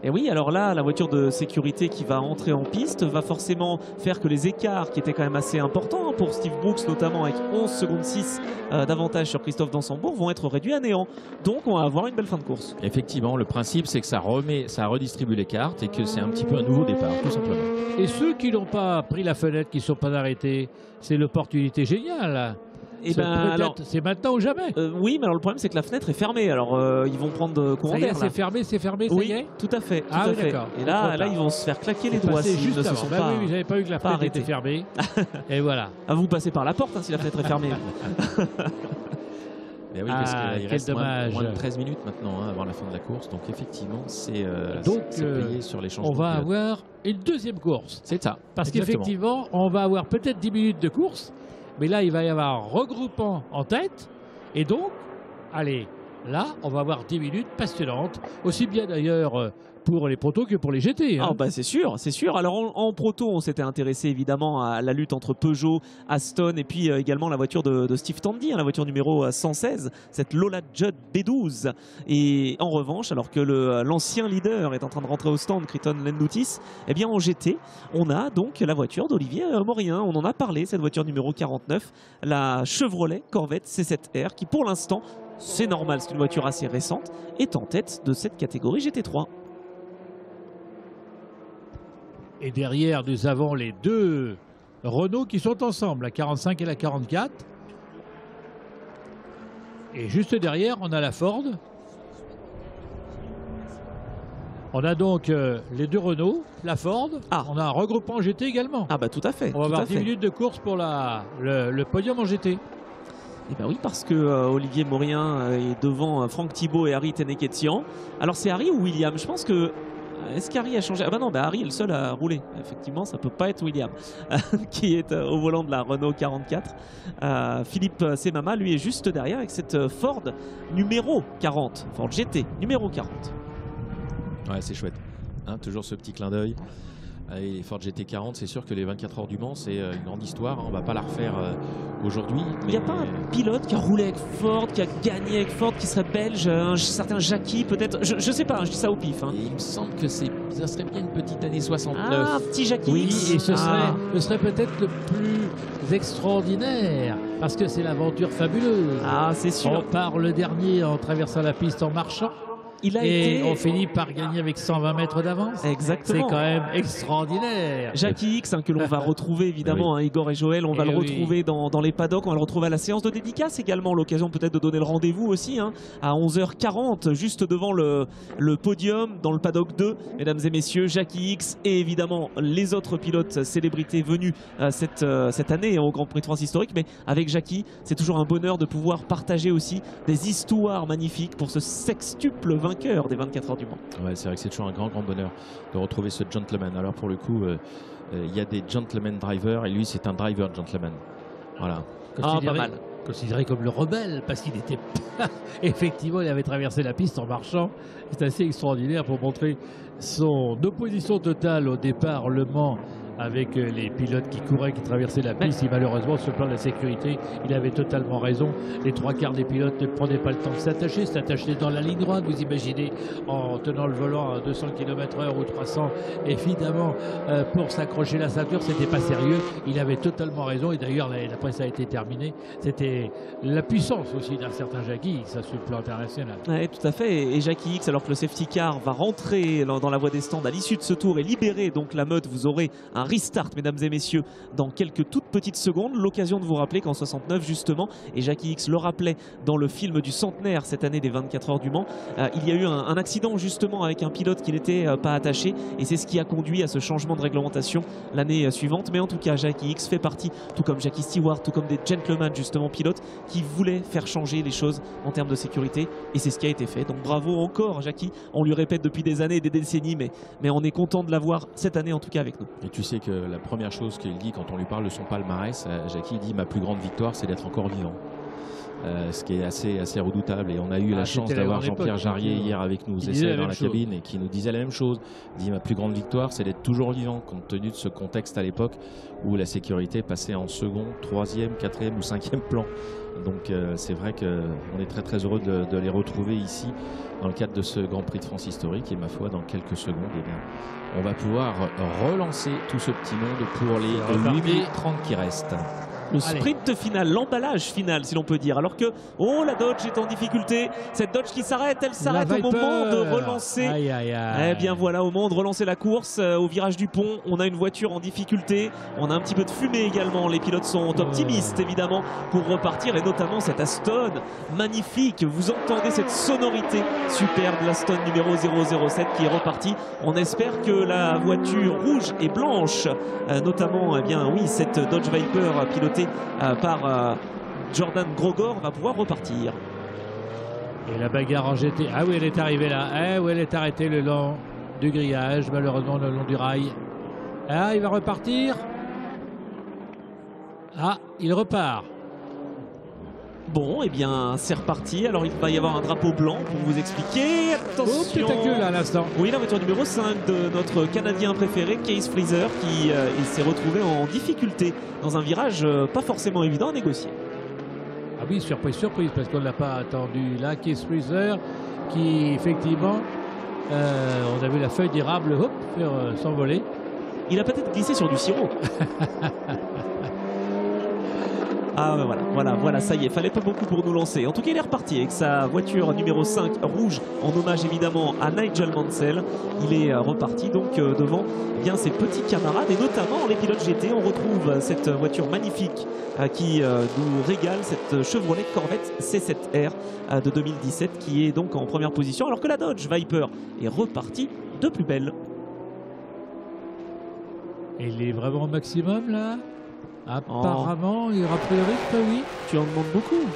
Et oui, alors là, la voiture de sécurité qui va entrer en piste va forcément faire que les écarts, qui étaient quand même assez importants pour Steve Brooks, notamment avec 11 secondes 6 d'avantage sur Christophe Dansembourg, vont être réduits à néant. Donc on va avoir une belle fin de course. Effectivement, le principe c'est que ça redistribue les cartes et que c'est un petit peu un nouveau départ, tout simplement. Et ceux qui n'ont pas pris la fenêtre, qui ne sont pas arrêtés, c'est l'opportunité géniale. Et c'est maintenant ou jamais. Oui, mais alors le problème c'est que la fenêtre est fermée. Alors ils vont prendre commentaire. C'est fermé, ça oui, y est. Tout à fait. Ah oui, d'accord. Et là, ils vont se faire claquer les doigts s'ils ne se sont pas. Oui, j'avais pas vu que la fenêtre était fermée. Et voilà. Vous passez par la porte si la fenêtre est fermée. Mais oui, parce qu'il reste moins de 13 minutes maintenant avant la fin de la course. Donc effectivement, c'est payé sur les changements. On va avoir une deuxième course. C'est ça. Parce qu'effectivement, on va avoir peut-être 10 minutes de course. Mais là, il va y avoir regroupement en tête. Et donc, allez, Là, on va avoir 10 minutes passionnantes, aussi bien d'ailleurs pour les protos que pour les GT. Hein. Ah bah c'est sûr, c'est sûr. Alors en proto, on s'était intéressé évidemment à la lutte entre Peugeot, Aston et puis également la voiture de Steve Tandy, hein, la voiture numéro 116, cette Lola Judd B12. Et en revanche, alors que l'ancien leader est en train de rentrer au stand, Crichton Lendoutis, eh bien en GT, on a donc la voiture d'Olivier Morien. On en a parlé, cette voiture numéro 49, la Chevrolet Corvette C7R, qui pour l'instant, c'est normal, c'est une voiture assez récente, est en tête de cette catégorie GT3. Et derrière, nous avons les deux Renault qui sont ensemble, la 45 et la 44. Et juste derrière, on a la Ford. On a donc les deux Renault, la Ford. Ah. On a un regroupement GT également. Ah bah tout à fait. On va avoir 10 minutes de course pour le podium en GT. Eh bien oui, parce que Olivier Morien est devant Franck Thibault et Harry Teneketian. Alors c'est Harry ou William? Je pense que... Est-ce qu'Harry a changé? Ah bah non, bah Harry est le seul à rouler. Effectivement, ça peut pas être William qui est au volant de la Renault 44. Philippe Semama, lui, est juste derrière avec cette Ford numéro 40. Ford GT numéro 40. Ouais, c'est chouette. Hein, toujours ce petit clin d'œil. Et les Ford GT40, c'est sûr que les 24 heures du Mans, c'est une grande histoire. Hein. On va pas la refaire aujourd'hui. Il n'y a pas un pilote qui a roulé avec Ford, qui a gagné avec Ford, qui serait belge, un certain Jackie peut-être. Je sais pas, je dis ça au pif. Hein. Et il me semble que ça serait bien une petite année 69. Ah, un petit Jackie. Oui, et ce serait peut-être le plus extraordinaire, parce que c'est l'aventure fabuleuse. Ah, c'est sûr. On part le dernier en traversant la piste en marchant. Et on finit par gagner avec 120 mètres d'avance. Exactement. C'est quand même extraordinaire. Jackie X, hein, que l'on va retrouver évidemment, oui. hein, Igor et Joël, on va le retrouver dans les paddocks, on va le retrouver à la séance de dédicace également, l'occasion peut-être de donner le rendez-vous aussi, hein, à 11h40, juste devant le podium, dans le paddock 2, mesdames et messieurs, Jackie X et évidemment les autres pilotes célébrités venus cette année au Grand Prix de France historique, mais avec Jackie, c'est toujours un bonheur de pouvoir partager aussi des histoires magnifiques pour ce sextuple vainqueur des 24 heures du Mans. Ouais, c'est vrai que c'est toujours un grand bonheur de retrouver ce gentleman. Alors pour le coup, il y a des gentleman drivers et lui c'est un driver gentleman. Voilà. Pas mal. Considéré comme le rebelle, parce qu'il était effectivement, il avait traversé la piste en marchant. C'est assez extraordinaire pour montrer son opposition totale au départ Le Mans avec les pilotes qui couraient, qui traversaient la piste. Et malheureusement, sur le plan de la sécurité, il avait totalement raison. Les trois quarts des pilotes ne prenaient pas le temps de s'attacher dans la ligne droite. Vous imaginez, en tenant le volant à 200 km/h ou 300, évidemment, pour s'accrocher la ceinture, c'était pas sérieux. Il avait totalement raison. Et d'ailleurs, après ça a été terminé, c'était la puissance aussi d'un certain Jackie X sur le plan international. Oui, tout à fait. Et Jackie X, alors que le safety car va rentrer dans la voie des stands à l'issue de ce tour et libérer donc la meute, vous aurez un restart, mesdames et messieurs, dans quelques toutes petites secondes. L'occasion de vous rappeler qu'en 69, justement, et Jackie X le rappelait dans le film du centenaire cette année des 24 heures du Mans, il y a eu un accident justement avec un pilote qui n'était pas attaché, et c'est ce qui a conduit à ce changement de réglementation l'année suivante. Mais en tout cas, Jackie X fait partie, tout comme Jackie Stewart, tout comme des gentlemen justement pilotes, qui voulaient faire changer les choses en termes de sécurité, et c'est ce qui a été fait. Donc bravo encore Jackie, on lui répète depuis des années et des décennies, mais on est content de l'avoir cette année en tout cas avec nous. Et tu sais que la première chose qu'il dit quand on lui parle de son palmarès, Jackie dit: ma plus grande victoire c'est d'être encore vivant. Ce qui est assez redoutable, et on a eu la chance d'avoir Jean-Pierre Jarrier hier avec nous aux essais dans la cabine, et qui nous disait la même chose. Il dit: ma plus grande victoire c'est d'être toujours vivant, compte tenu de ce contexte à l'époque où la sécurité passait en second, troisième, quatrième ou cinquième plan. Donc c'est vrai qu'on est très heureux de les retrouver ici dans le cadre de ce Grand Prix de France historique, et ma foi dans quelques secondes, eh bien, on va pouvoir relancer tout ce petit monde pour les 8 minutes 30 qui restent. Le sprint final, l'emballage final si l'on peut dire. Alors que, la Dodge est en difficulté. Cette Dodge qui s'arrête, elle s'arrête au moment de relancer. Eh bien voilà, au moment de relancer la course, au virage du pont, on a une voiture en difficulté. On a un petit peu de fumée également. Les pilotes sont optimistes évidemment pour repartir, et notamment cette Aston magnifique. Vous entendez cette sonorité superbe, l'Aston numéro 007 qui est repartie. On espère que la voiture rouge et blanche, notamment, cette Dodge Viper pilotée par Jordan Grogor, va pouvoir repartir. Et la bagarre en GT. Ah oui, elle est arrivée là. Elle est arrêtée le long du grillage, malheureusement le long du rail. Ah, il va repartir. Ah, il repart. Bon, eh bien, c'est reparti. Alors, il va y avoir un drapeau blanc pour vous expliquer. Attention. Là à l'instant. Oui, la voiture numéro 5 de notre Canadien préféré, Case Freezer, qui il s'est retrouvé en difficulté dans un virage pas forcément évident à négocier. Ah oui, surprise, parce qu'on ne l'a pas attendu. Là, Case Freezer, qui effectivement, on a vu la feuille d'érable faire s'envoler. Il a peut-être glissé sur du sirop. Ah voilà, ça y est, fallait pas beaucoup pour nous lancer. En tout cas, il est reparti avec sa voiture numéro 5 rouge, en hommage évidemment à Nigel Mansell. Il est reparti donc devant ses petits camarades, et notamment les pilotes GT. On retrouve cette voiture magnifique qui nous régale, cette Chevrolet Corvette C7R de 2017, qui est donc en première position, alors que la Dodge Viper est repartie de plus belle. Et il est vraiment au maximum là? Apparemment, il aura pris le rythme, oui. Tu en demandes beaucoup.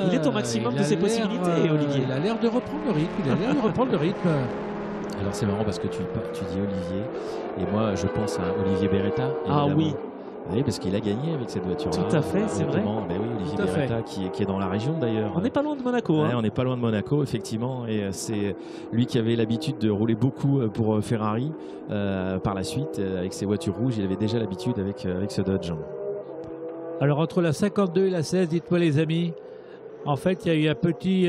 Il est au maximum de ses possibilités, Olivier. Il a l'air de reprendre le rythme. Alors c'est marrant parce que tu dis Olivier, et moi je pense à Olivier Beretta. Ah oui. Oui, parce qu'il a gagné avec cette voiture-là. Tout à fait, c'est vrai. Ben oui, Olivier Beretta qui est dans la région d'ailleurs. On n'est pas loin de Monaco. Ouais, on n'est pas loin de Monaco, effectivement. Et c'est lui qui avait l'habitude de rouler beaucoup pour Ferrari. Par la suite, avec ses voitures rouges, il avait déjà l'habitude avec ce Dodge. Alors entre la 52 et la 16, dites-moi les amis, en fait il y a eu un petit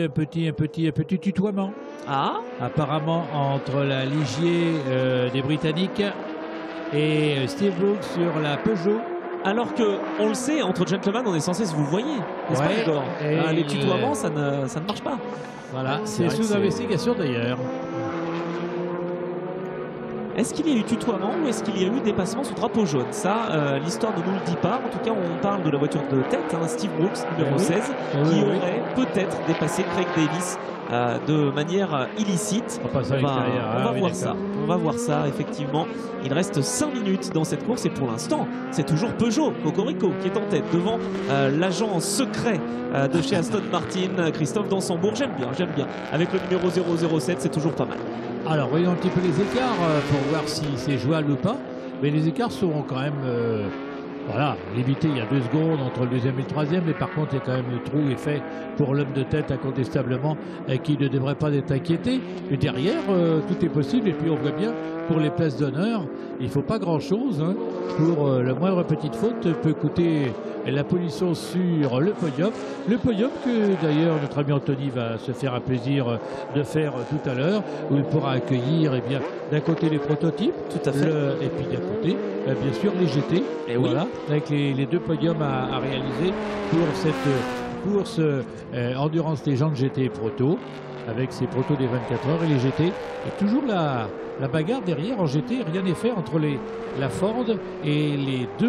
tutoiement. Ah. Apparemment entre la Ligier des Britanniques et Steve Brooks sur la Peugeot. Alors que, on le sait, entre gentlemen, on est censé se vous voyer, n'est-ce pas, Igor? Les tutoiements, ça ne marche pas. Voilà, c'est sous investigation d'ailleurs. Est-ce qu'il y a eu tutoiement ou est-ce qu'il y a eu dépassement sous drapeau jaune? Ça, l'histoire ne nous le dit pas. En tout cas, on parle de la voiture de tête, Steve Brooks, numéro 16, qui aurait peut-être dépassé Craig Davis de manière illicite. On va voir ça, effectivement. Il reste 5 minutes dans cette course et pour l'instant, c'est toujours Peugeot, Cocorico, qui est en tête devant l'agent secret de chez Aston Martin, Christophe Dansembourg. J'aime bien. Avec le numéro 007, c'est toujours pas mal. Alors voyons un petit peu les écarts pour voir si c'est jouable ou pas. Mais les écarts seront quand même limités. Il y a 2 secondes entre le deuxième et le troisième. Mais par contre, il y a quand même le trou est fait pour l'homme de tête incontestablement qui ne devrait pas être inquiété. Mais derrière, tout est possible. Et puis on voit bien, pour les places d'honneur, il ne faut pas grand-chose. Pour la moindre petite faute peut coûter la position sur le podium. Le podium que d'ailleurs notre ami Anthony va se faire un plaisir de faire tout à l'heure, où il pourra accueillir d'un côté les prototypes, tout à fait. Et puis d'un côté bien sûr les GT, avec les 2 podiums à réaliser pour cette course Endurance Légende GT Proto, avec ses protos des 24 heures et les GT. Et toujours la bagarre derrière en GT, rien n'est fait entre la Ford et les 2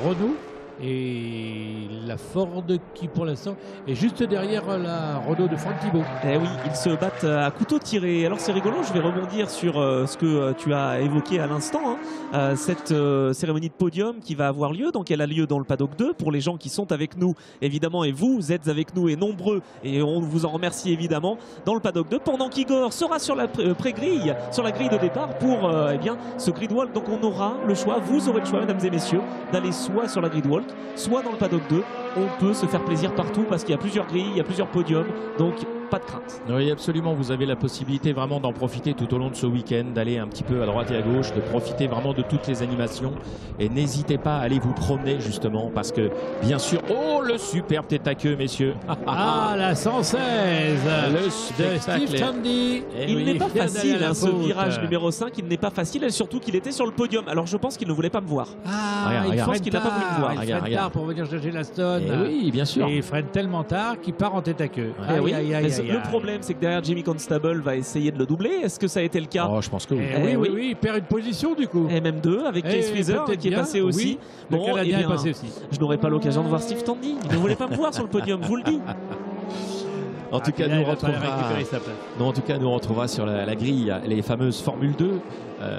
Renault. Et la Ford qui pour l'instant est juste derrière la Renault de Franck Thibault. Eh oui, ils se battent à couteau tiré. Alors c'est rigolo, je vais rebondir sur ce que tu as évoqué à l'instant, cette cérémonie de podium qui va avoir lieu, donc elle a lieu dans le paddock 2 pour les gens qui sont avec nous évidemment, et vous êtes avec nous et nombreux, et on vous en remercie évidemment, dans le paddock 2, pendant qu'Igor sera sur la pré-grille, sur la grille de départ pour ce grid walk. Donc on aura le choix, vous aurez le choix mesdames et messieurs, d'aller soit sur la grid walk, soit dans le paddock 2. On peut se faire plaisir partout parce qu'il y a plusieurs grilles, il y a plusieurs podiums, donc pas de crainte. Oui, absolument, vous avez la possibilité vraiment d'en profiter tout au long de ce week-end, d'aller un petit peu à droite et à gauche, de profiter vraiment de toutes les animations, et n'hésitez pas à aller vous promener justement parce que bien sûr, le superbe tête à queue messieurs, la 116 le de Steve Tandy. Il n'est pas facile ce virage numéro 5, il n'est pas facile, et surtout qu'il était sur le podium, alors je pense qu'il ne voulait pas me voir. Je pense qu'il n'a pas voulu me voir. Il freine tard pour venir chercher la Stone. Oui, bien sûr. Et il freine tellement tard qu'il part en tête à queue. Le problème, c'est que derrière, Jimmy Constable va essayer de le doubler. Est-ce que ça a été le cas? Je pense que oui. Oui, il perd une position du coup. Et même 2 avec Case Freezer qui est passé aussi. Le Canadien est passé aussi. Je n'aurai pas l'occasion de voir Steve Tandy. Il ne voulait pas me voir sur le podium, je vous le dis. En tout cas, nous on retrouvera sur la grille les fameuses Formule 2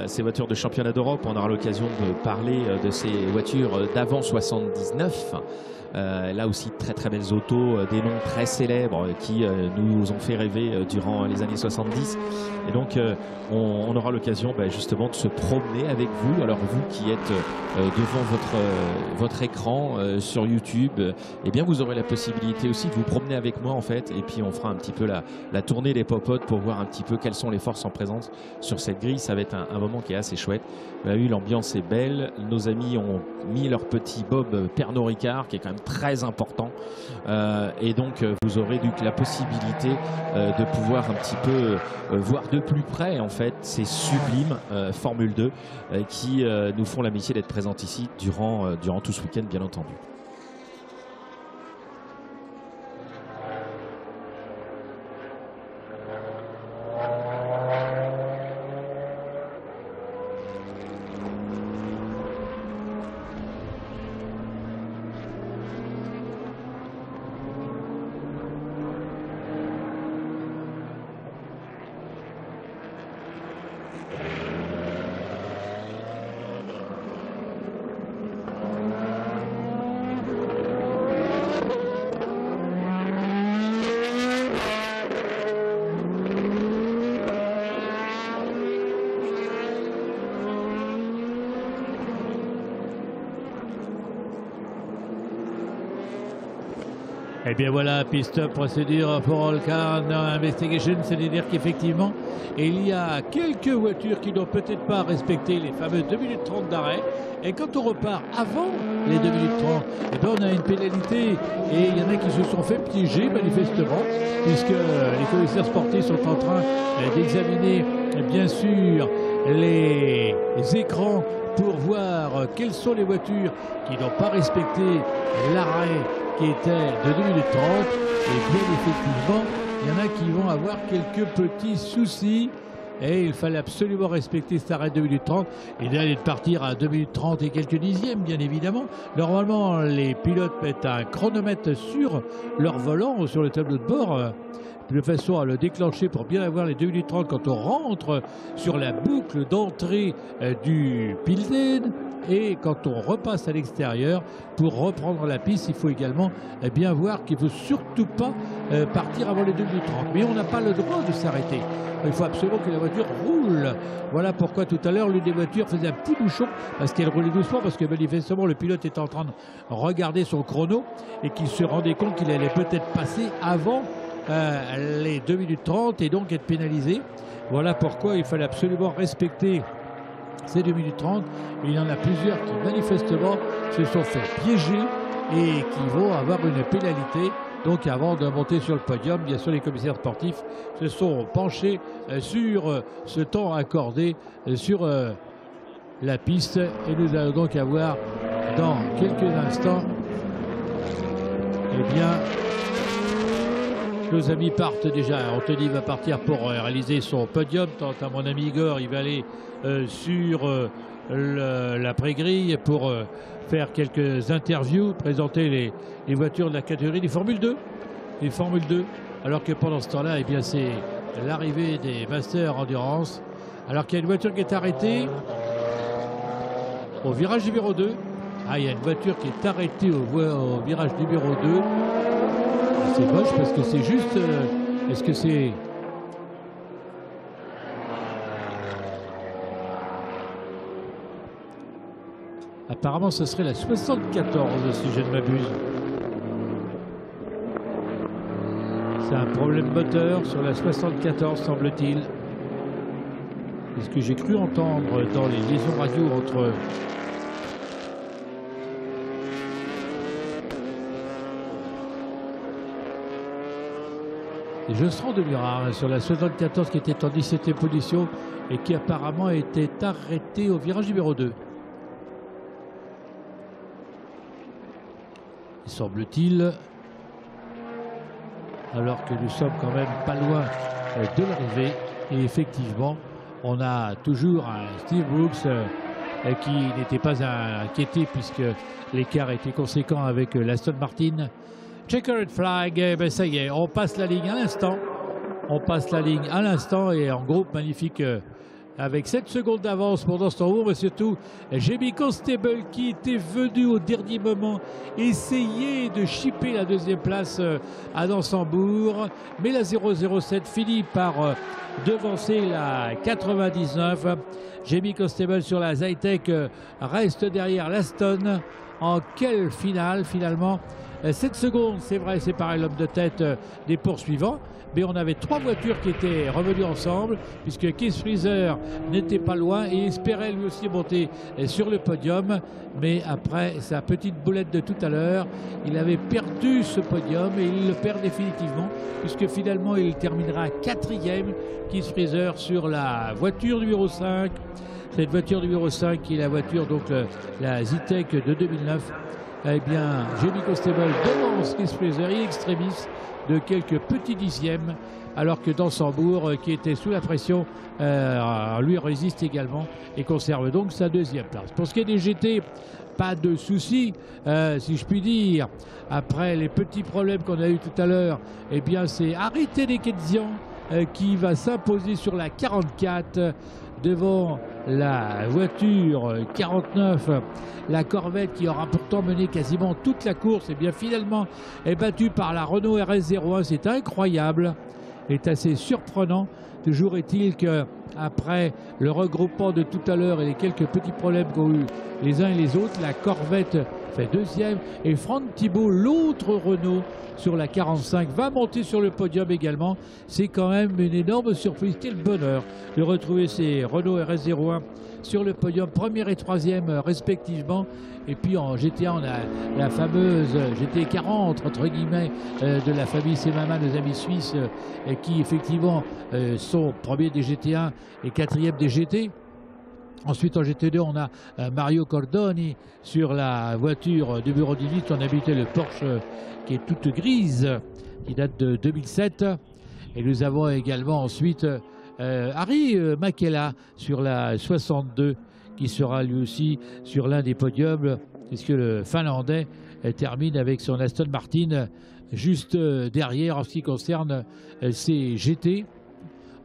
ces voitures de championnat d'Europe. On aura l'occasion de parler de ces voitures d'avant 79. Là aussi très très belles autos, des noms très célèbres qui nous ont fait rêver durant les années 70. Et donc on aura l'occasion justement de se promener avec vous. Alors vous qui êtes devant votre écran sur YouTube, eh bien vous aurez la possibilité aussi de vous promener avec moi en fait. Et puis on fera un petit peu la tournée des popotes pour voir un petit peu quelles sont les forces en présence sur cette grille. Ça va être un moment qui est assez chouette. Vous avez vu, l'ambiance est belle. Nos amis ont mis leur petit Bob Pernod Ricard qui est quand même très important. Et donc vous aurez donc la possibilité de pouvoir un petit peu voir de plus près en fait ces sublimes Formule 2 qui nous font l'amitié d'être présentes ici durant tout ce week-end bien entendu. Et bien voilà, piste procédure pour All Car Investigation, c'est-à-dire qu'effectivement, il y a quelques voitures qui n'ont peut-être pas respecté les fameux 2 minutes 30 d'arrêt. Et quand on repart avant les 2 minutes 30, eh bien on a une pénalité. Et il y en a qui se sont fait piéger manifestement, puisque les commissaires sportifs sont en train d'examiner bien sûr les écrans pour voir quelles sont les voitures qui n'ont pas respecté l'arrêt qui était de 2 minutes 30. Et bien effectivement, il y en a qui vont avoir quelques petits soucis. Et il fallait absolument respecter cet arrêt de 2 minutes 30 et d'aller partir à 2 minutes 30 et quelques dixièmes, bien évidemment. Normalement, les pilotes mettent un chronomètre sur leur volant ou sur le tableau de bord de façon à le déclencher pour bien avoir les 2 minutes 30 quand on rentre sur la boucle d'entrée du pit lane. Et quand on repasse à l'extérieur pour reprendre la piste, il faut également bien voir qu'il ne faut surtout pas partir avant les 2 minutes 30. Mais on n'a pas le droit de s'arrêter. Il faut absolument que la voiture roule. Voilà pourquoi tout à l'heure, l'une des voitures faisait un petit bouchon parce qu'elle roulait doucement, parce que manifestement le pilote était en train de regarder son chrono et qu'il se rendait compte qu'il allait peut-être passer avant les 2 minutes 30 et donc être pénalisé. Voilà pourquoi il fallait absolument respecter ces 2 minutes 30. Il y en a plusieurs qui manifestement se sont fait piéger et qui vont avoir une pénalité. Donc avant de monter sur le podium, bien sûr les commissaires sportifs se sont penchés sur ce temps accordé sur la piste. Et nous allons donc avoir dans quelques instants, eh bien, nos amis partent déjà. Anthony va partir pour réaliser son podium. Tant à mon ami Igor, il va aller sur l'après-grille pour faire quelques interviews, présenter les voitures de la catégorie des Formule 2. Les Formule 2. Alors que pendant ce temps-là, eh bien, c'est l'arrivée des Masters Endurance. Alors qu'il y a une voiture qui est arrêtée au virage numéro 2. Ah, il y a une voiture qui est arrêtée au virage numéro 2. C'est moche parce que c'est juste... est-ce que c'est... Apparemment, ce serait la 74, si je ne m'abuse. C'est un problème moteur sur la 74, semble-t-il. C'est ce que j'ai cru entendre dans les liaisons radio entre... Et Jostran de Murat sur la 74 qui était en 17e position et qui apparemment était arrêté au virage numéro 2. Semble-t-il, alors que nous sommes quand même pas loin de l'arrivée. Et effectivement, on a toujours un Steve Brooks qui n'était pas inquiété puisque l'écart était conséquent avec l'Aston Martin. Checkered flag, ben ça y est, on passe la ligne à l'instant. On passe la ligne à l'instant et en groupe magnifique avec 7 secondes d'avance pour Dansembourg, mais surtout Jamie Constable qui était venu au dernier moment essayer de chipper la deuxième place à Dansembourg, mais la 007 finit par devancer la 99. Jamie Constable sur la Zytec reste derrière l'Aston. En quelle finale finalement? 7 secondes, c'est vrai, c'est pareil, l'homme de tête des poursuivants. Mais on avait 3 voitures qui étaient revenues ensemble, puisque Keith Freezer n'était pas loin et espérait lui aussi monter sur le podium. Mais après sa petite boulette de tout à l'heure, il avait perdu ce podium et il le perd définitivement, puisque finalement il terminera 4e, Keith Freezer, sur la voiture numéro 5. Cette voiture numéro 5 qui est la voiture, donc la Zytec de 2009. Eh bien, Jamie Constable devance Keith Freezer in extremis de quelques petits dixièmes, alors que Dansembourg, qui était sous la pression, lui résiste également et conserve donc sa deuxième place. Pour ce qui est des GT, pas de soucis, si je puis dire. Après les petits problèmes qu'on a eu tout à l'heure, eh bien, c'est Arrêté des Kedzian qui va s'imposer sur la 44 devant la voiture 49, la Corvette qui aura pourtant mené quasiment toute la course, et bien finalement est battue par la Renault RS01. C'est incroyable, c'est assez surprenant. Toujours est-il que après le regroupement de tout à l'heure et les quelques petits problèmes qu'ont eu les uns et les autres, la Corvette fait deuxième et Franck Thibault, l'autre Renault sur la 45, va monter sur le podium également. C'est quand même une énorme surprise. Quel bonheur de retrouver ces Renault RS01 sur le podium, première et troisième respectivement. Et puis en GT1, on a la fameuse GT40 entre guillemets de la famille Semama, nos amis suisses, qui effectivement sont premiers des GT1 et quatrième des GT. Ensuite en GT2 on a Mario Cordoni sur la voiture numéro 18. On habitait le Porsche qui est toute grise, qui date de 2007. Et nous avons également ensuite Harry Makela sur la 62, qui sera lui aussi sur l'un des podiums, puisque le Finlandais termine avec son Aston Martin juste derrière en ce qui concerne ses GT.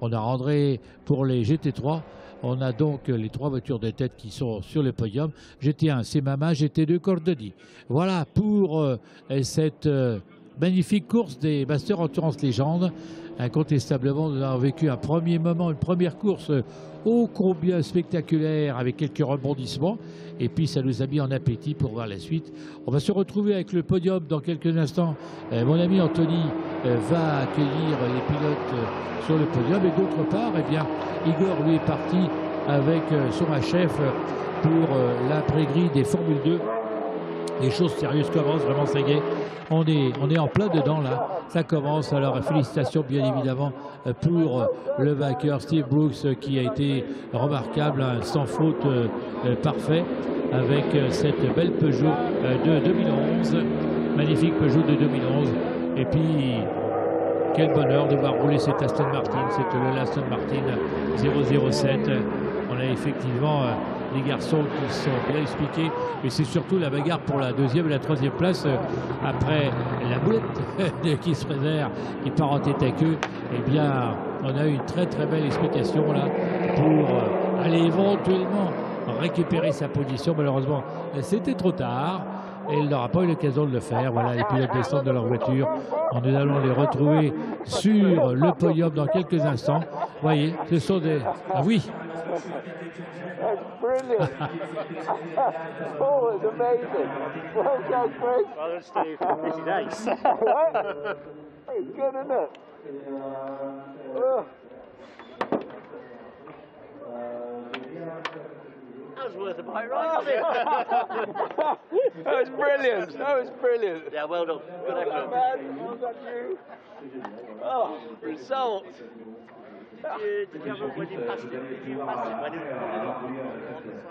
On a rentré pour les GT3. On a donc les 3 voitures de tête qui sont sur le podium. GT1, Semama, GT2, Cordoni. Voilà pour cette magnifique course des Masters Endurance Légende. Incontestablement, nous avons vécu un premier moment, une première course ô combien spectaculaire avec quelques rebondissements. Et puis ça nous a mis en appétit pour voir la suite. On va se retrouver avec le podium dans quelques instants. Mon ami Anthony va accueillir les pilotes sur le podium. Et d'autre part, eh bien, Igor lui est parti avec son HF pour l'après-grille des Formule 2. Les choses sérieuses commencent, vraiment ça y est. On est en plein dedans là, ça commence. Alors félicitations bien évidemment pour le vainqueur Steve Brooks qui a été remarquable, hein, sans faute, parfait, avec cette belle Peugeot de 2011, magnifique Peugeot de 2011. Et puis quel bonheur de voir rouler cet Aston Martin, c'est le Aston Martin 007. On a effectivement des garçons qui sont bien expliqués, et c'est surtout la bagarre pour la deuxième et la troisième place après la boulette de Keith Freezer qui part en tête à queue. Eh bien, on a eu une très très belle explication là pour aller éventuellement récupérer sa position. Malheureusement, c'était trop tard et il n'aura pas eu l'occasion de le faire. Voilà, les pilotes descendent de leur voiture. Nous allons les retrouver sur le podium dans quelques instants. Vous voyez, ce sont des... Ah oui. That's brilliant. Oh, it's amazing. Well done, Chris. Well done, Steve. This is ace. What? It's good, isn't it? Oh. That was worth a bite, right? Wasn't it? That was brilliant. That was brilliant. Yeah, well done. Good Well effort. done, man. Well done, you. Oh, result. Did you have when you passed him? Did you pass him when he was coming up on the slow?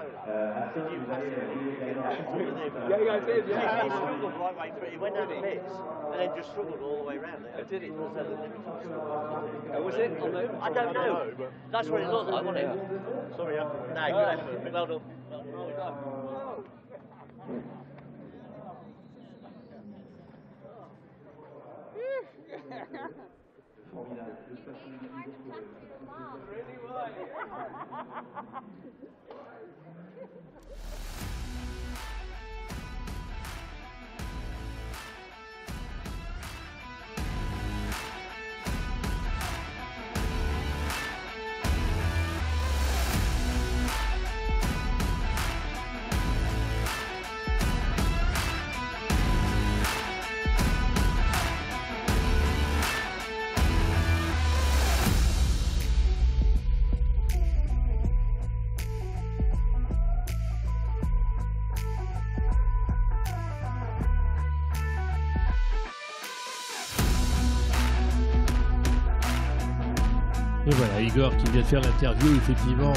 Did you pass him? Yeah, I did, yeah. He struggled right way through. He went down the pits and then just struggled all the way round there. Did he? Was that the limit? Was it? On the... I don't know. That's what it looked like, wasn't it? Sorry, yeah. No, good effort. Well done. Formidable. Et voilà, Igor qui vient de faire l'interview, effectivement,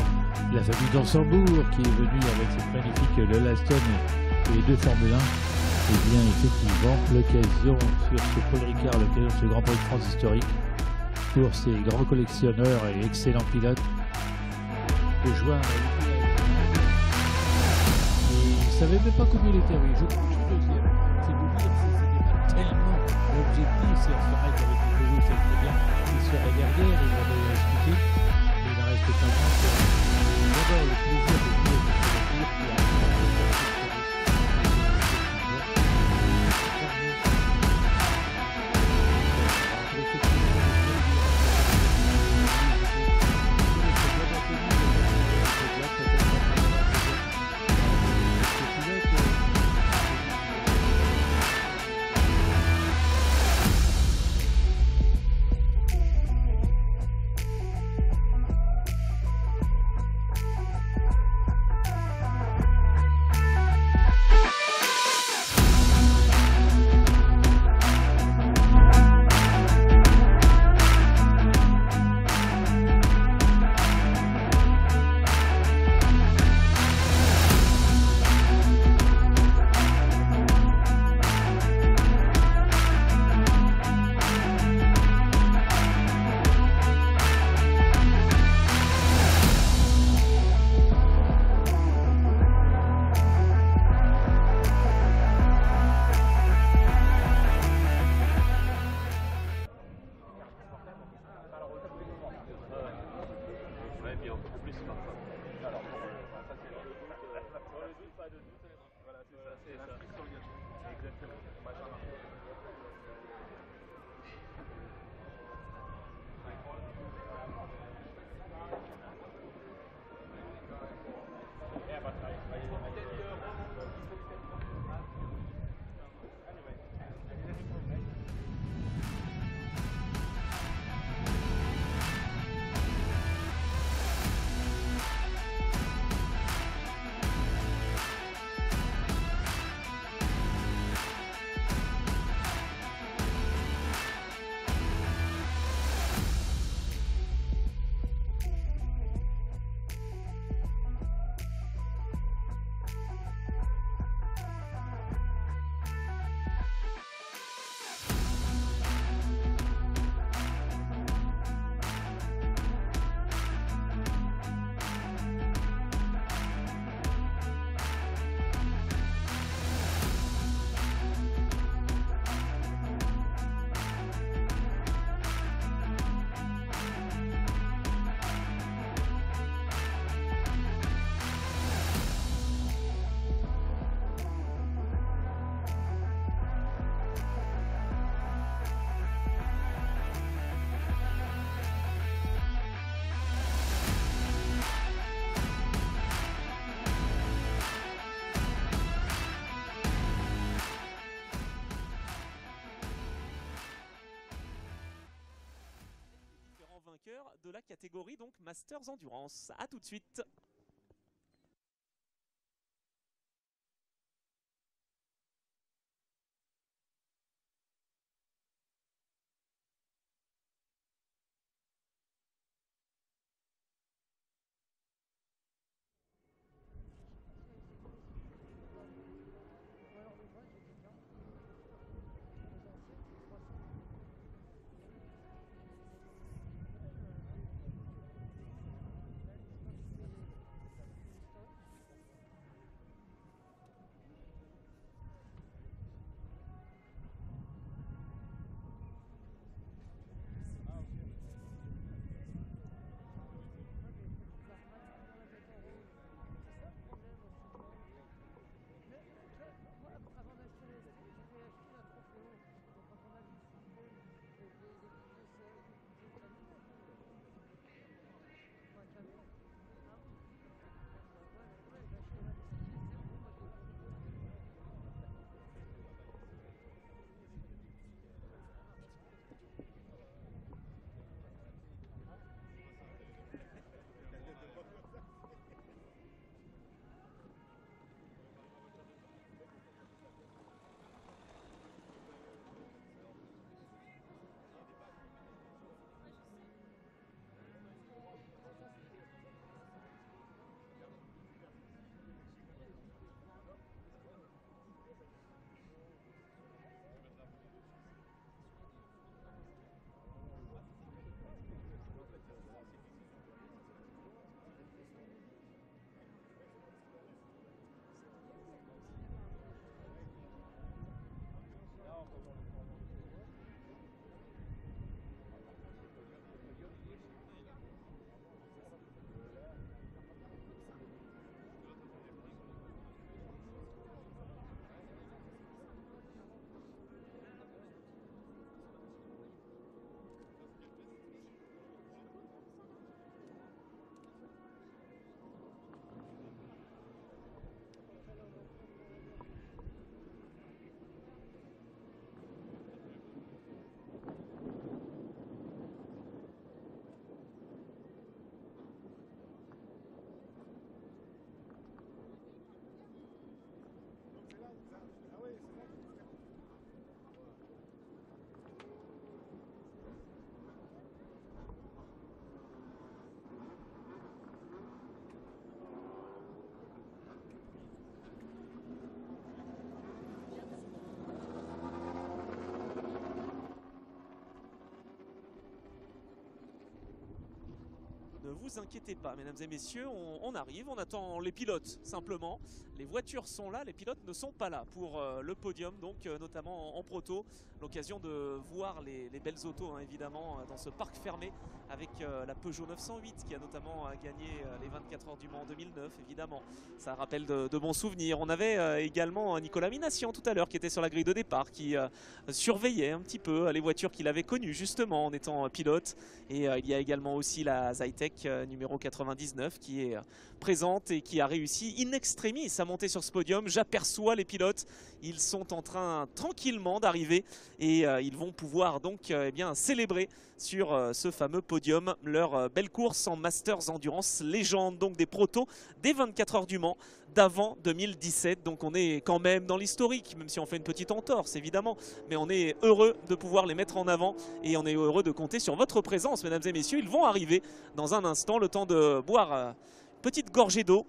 la famille d'Ansembourg qui est venue avec cette magnifique Lola Stone et les deux Formule 1. Et bien, effectivement, l'occasion sur ce Paul Ricard, l'occasion de ce Grand Prix de France historique pour ces grands collectionneurs et excellents pilotes de joindre. Et ils ne savaient même pas combien il était, oui, je crois que je suis deuxième. C'est vous dire que ce n'était pas tellement l'objectif, c'est on se arrête avec les Peugeot, c'est très bien. Il serait derrière, il avait expliqué, mais il en reste pas moins que d'abord le plaisir de jouer avec cette voiture qui a de la catégorie donc Masters Endurance. A tout de suite. Ne vous inquiétez pas, mesdames et messieurs, on arrive, on attend les pilotes simplement. Les voitures sont là, les pilotes ne sont pas là pour le podium, donc notamment en proto. L'occasion de voir les belles autos, hein, évidemment, dans ce parc fermé avec la Peugeot 908 qui a notamment gagné les 24 heures du Mans en 2009, évidemment. Ça rappelle de bons souvenirs. On avait également Nicolas Minassian tout à l'heure qui était sur la grille de départ, qui surveillait un petit peu les voitures qu'il avait connues justement en étant pilote. Et il y a également aussi la Zytec numéro 99 qui est présente et qui a réussi in extremis à monter sur ce podium. J'aperçois les pilotes, ils sont en train tranquillement d'arriver et ils vont pouvoir donc eh bien, célébrer sur ce fameux podium leur belle course en Masters Endurance Légende, donc des protos des 24 heures du Mans d'avant 2017. Donc on est quand même dans l'historique, même si on fait une petite entorse évidemment, mais on est heureux de pouvoir les mettre en avant et on est heureux de compter sur votre présence, mesdames et messieurs. Ils vont arriver dans un instant, le temps de boire une petite gorgée d'eau.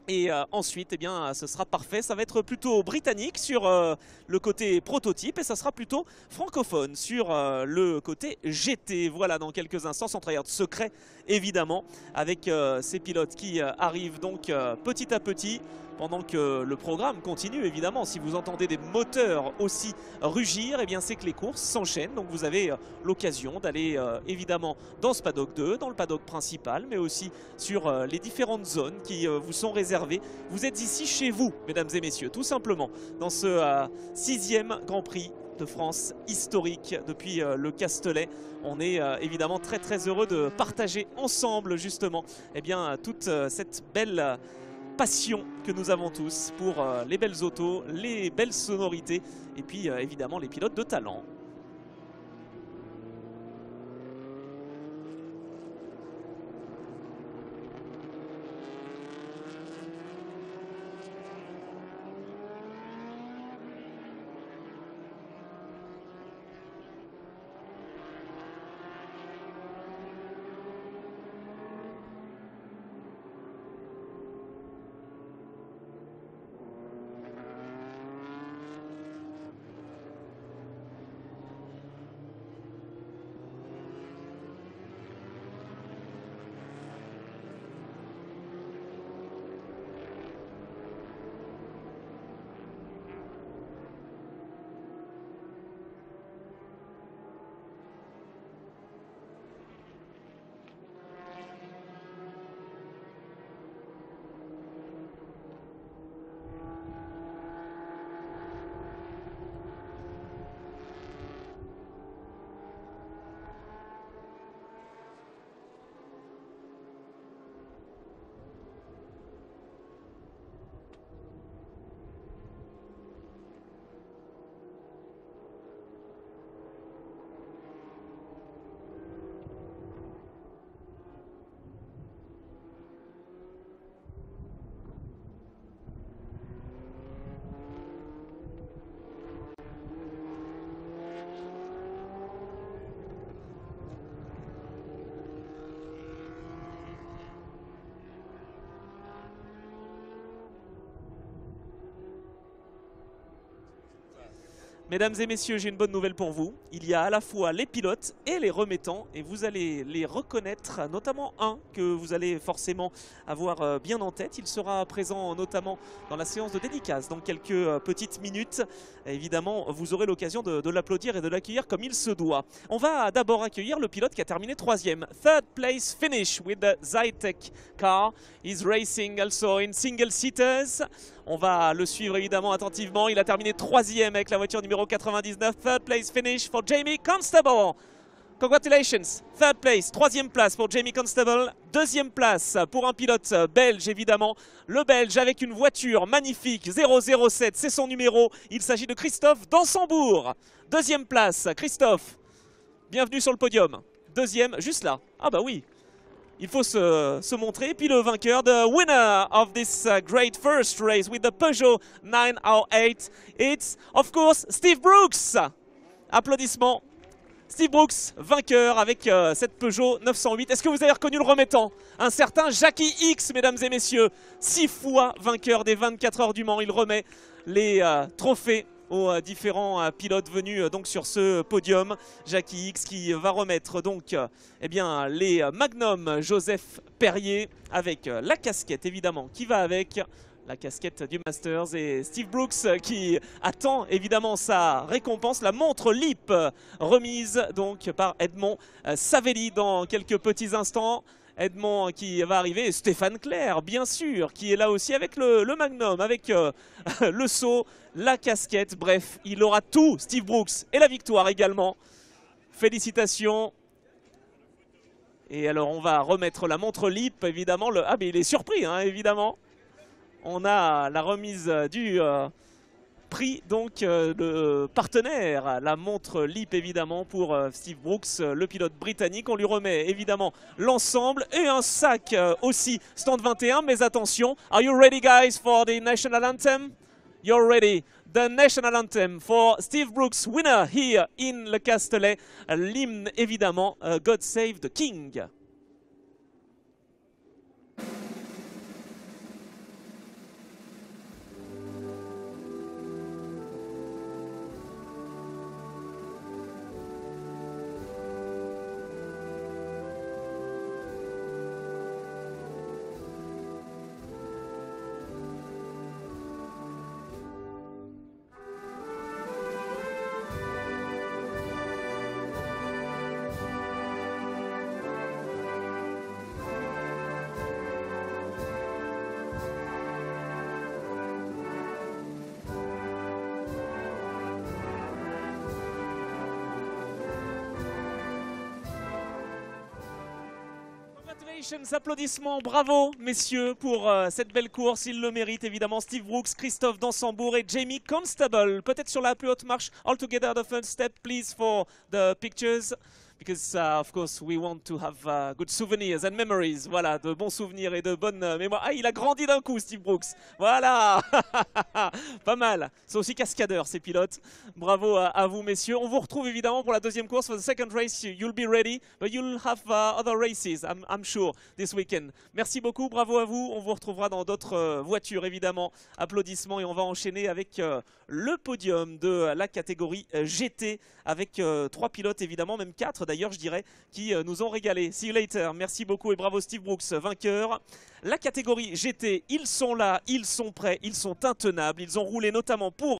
Et ensuite, eh bien, ce sera parfait. Ça va être plutôt britannique sur le côté prototype et ça sera plutôt francophone sur le côté GT. Voilà, dans quelques instants, sans trahir de secret, évidemment, avec ces pilotes qui arrivent donc petit à petit. Pendant que le programme continue, évidemment, si vous entendez des moteurs aussi rugir, eh bien c'est que les courses s'enchaînent. Donc vous avez l'occasion d'aller évidemment dans ce paddock 2, dans le paddock principal, mais aussi sur les différentes zones qui vous sont réservées. Vous êtes ici chez vous, mesdames et messieurs, tout simplement, dans ce 6e Grand Prix de France historique depuis le Castellet. On est évidemment très très heureux de partager ensemble justement eh bien, toute cette belle passion que nous avons tous pour les belles autos, les belles sonorités et puis évidemment les pilotes de talent. Mesdames et messieurs, j'ai une bonne nouvelle pour vous. Il y a à la fois les pilotes et les remettants et vous allez les reconnaître, notamment un que vous allez forcément avoir bien en tête. Il sera présent notamment dans la séance de dédicace dans quelques petites minutes. Évidemment, vous aurez l'occasion de l'applaudir et de l'accueillir comme il se doit. On va d'abord accueillir le pilote qui a terminé 3e. Third place finish with the Zytec car. He's racing also in single seaters. On va le suivre évidemment attentivement. Il a terminé 3e avec la voiture numéro 99. Third place finish for Jamie Constable. Congratulations. Third place, 3e place pour Jamie Constable. 2e place pour un pilote belge évidemment. Le belge avec une voiture magnifique 007, c'est son numéro. Il s'agit de Christophe Dansembourg. 2e place, Christophe. Bienvenue sur le podium. 2e, juste là. Ah bah oui. Il faut se montrer. Puis le vainqueur, the winner of this great first race with the Peugeot 908, it's of course Steve Brooks. Applaudissements. Steve Brooks, vainqueur avec cette Peugeot 908. Est-ce que vous avez reconnu le remettant? Un certain Jackie X, mesdames et messieurs. 6 fois vainqueur des 24 heures du Mans. Il remet les trophées aux différents pilotes venus donc sur ce podium. Jackie X qui va remettre donc eh bien, les Magnum Joseph Perrier avec la casquette évidemment qui va avec. La casquette du Masters et Steve Brooks qui attend évidemment sa récompense, la montre LEAP remise donc par Edmond Savelli dans quelques petits instants. Edmond qui va arriver et Stéphane Clair bien sûr qui est là aussi avec le Magnum, avec le seau, la casquette, bref il aura tout Steve Brooks et la victoire également. Félicitations. Et alors on va remettre la montre LEAP évidemment. Ah mais il est surpris hein, évidemment. On a la remise du prix, donc le partenaire, la montre LEAP évidemment pour Steve Brooks, le pilote britannique. On lui remet évidemment l'ensemble et un sac aussi stand 21. Mais attention, are you ready guys for the national anthem? You're ready. The national anthem for Steve Brooks, winner here in Le Castellet. L'hymne évidemment, God Save the King. Applaudissements, bravo messieurs pour cette belle course, il le mérite évidemment. Steve Brooks, Christophe Dansembourg et Jamie Constable, peut-être sur la plus haute marche. All together the first step please for the pictures. Because of course we want to have good souvenirs and memories. Voilà, de bons souvenirs et de bonnes mémoires. Ah, il a grandi d'un coup Steve Brooks. Voilà. Pas mal. C'est aussi cascadeur ces pilotes. Bravo à vous messieurs. On vous retrouve évidemment pour la deuxième course. For the second race you'll be ready. But you'll have other races I'm sure this weekend. Merci beaucoup, bravo à vous. On vous retrouvera dans d'autres voitures évidemment. Applaudissements et on va enchaîner avec le podium de la catégorie GT. Avec 3 pilotes évidemment, même 4 d'ailleurs je dirais, qui nous ont régalé. See you later, merci beaucoup et bravo Steve Brooks, vainqueur. La catégorie GT, ils sont là, ils sont prêts, ils sont intenables, ils ont roulé notamment pour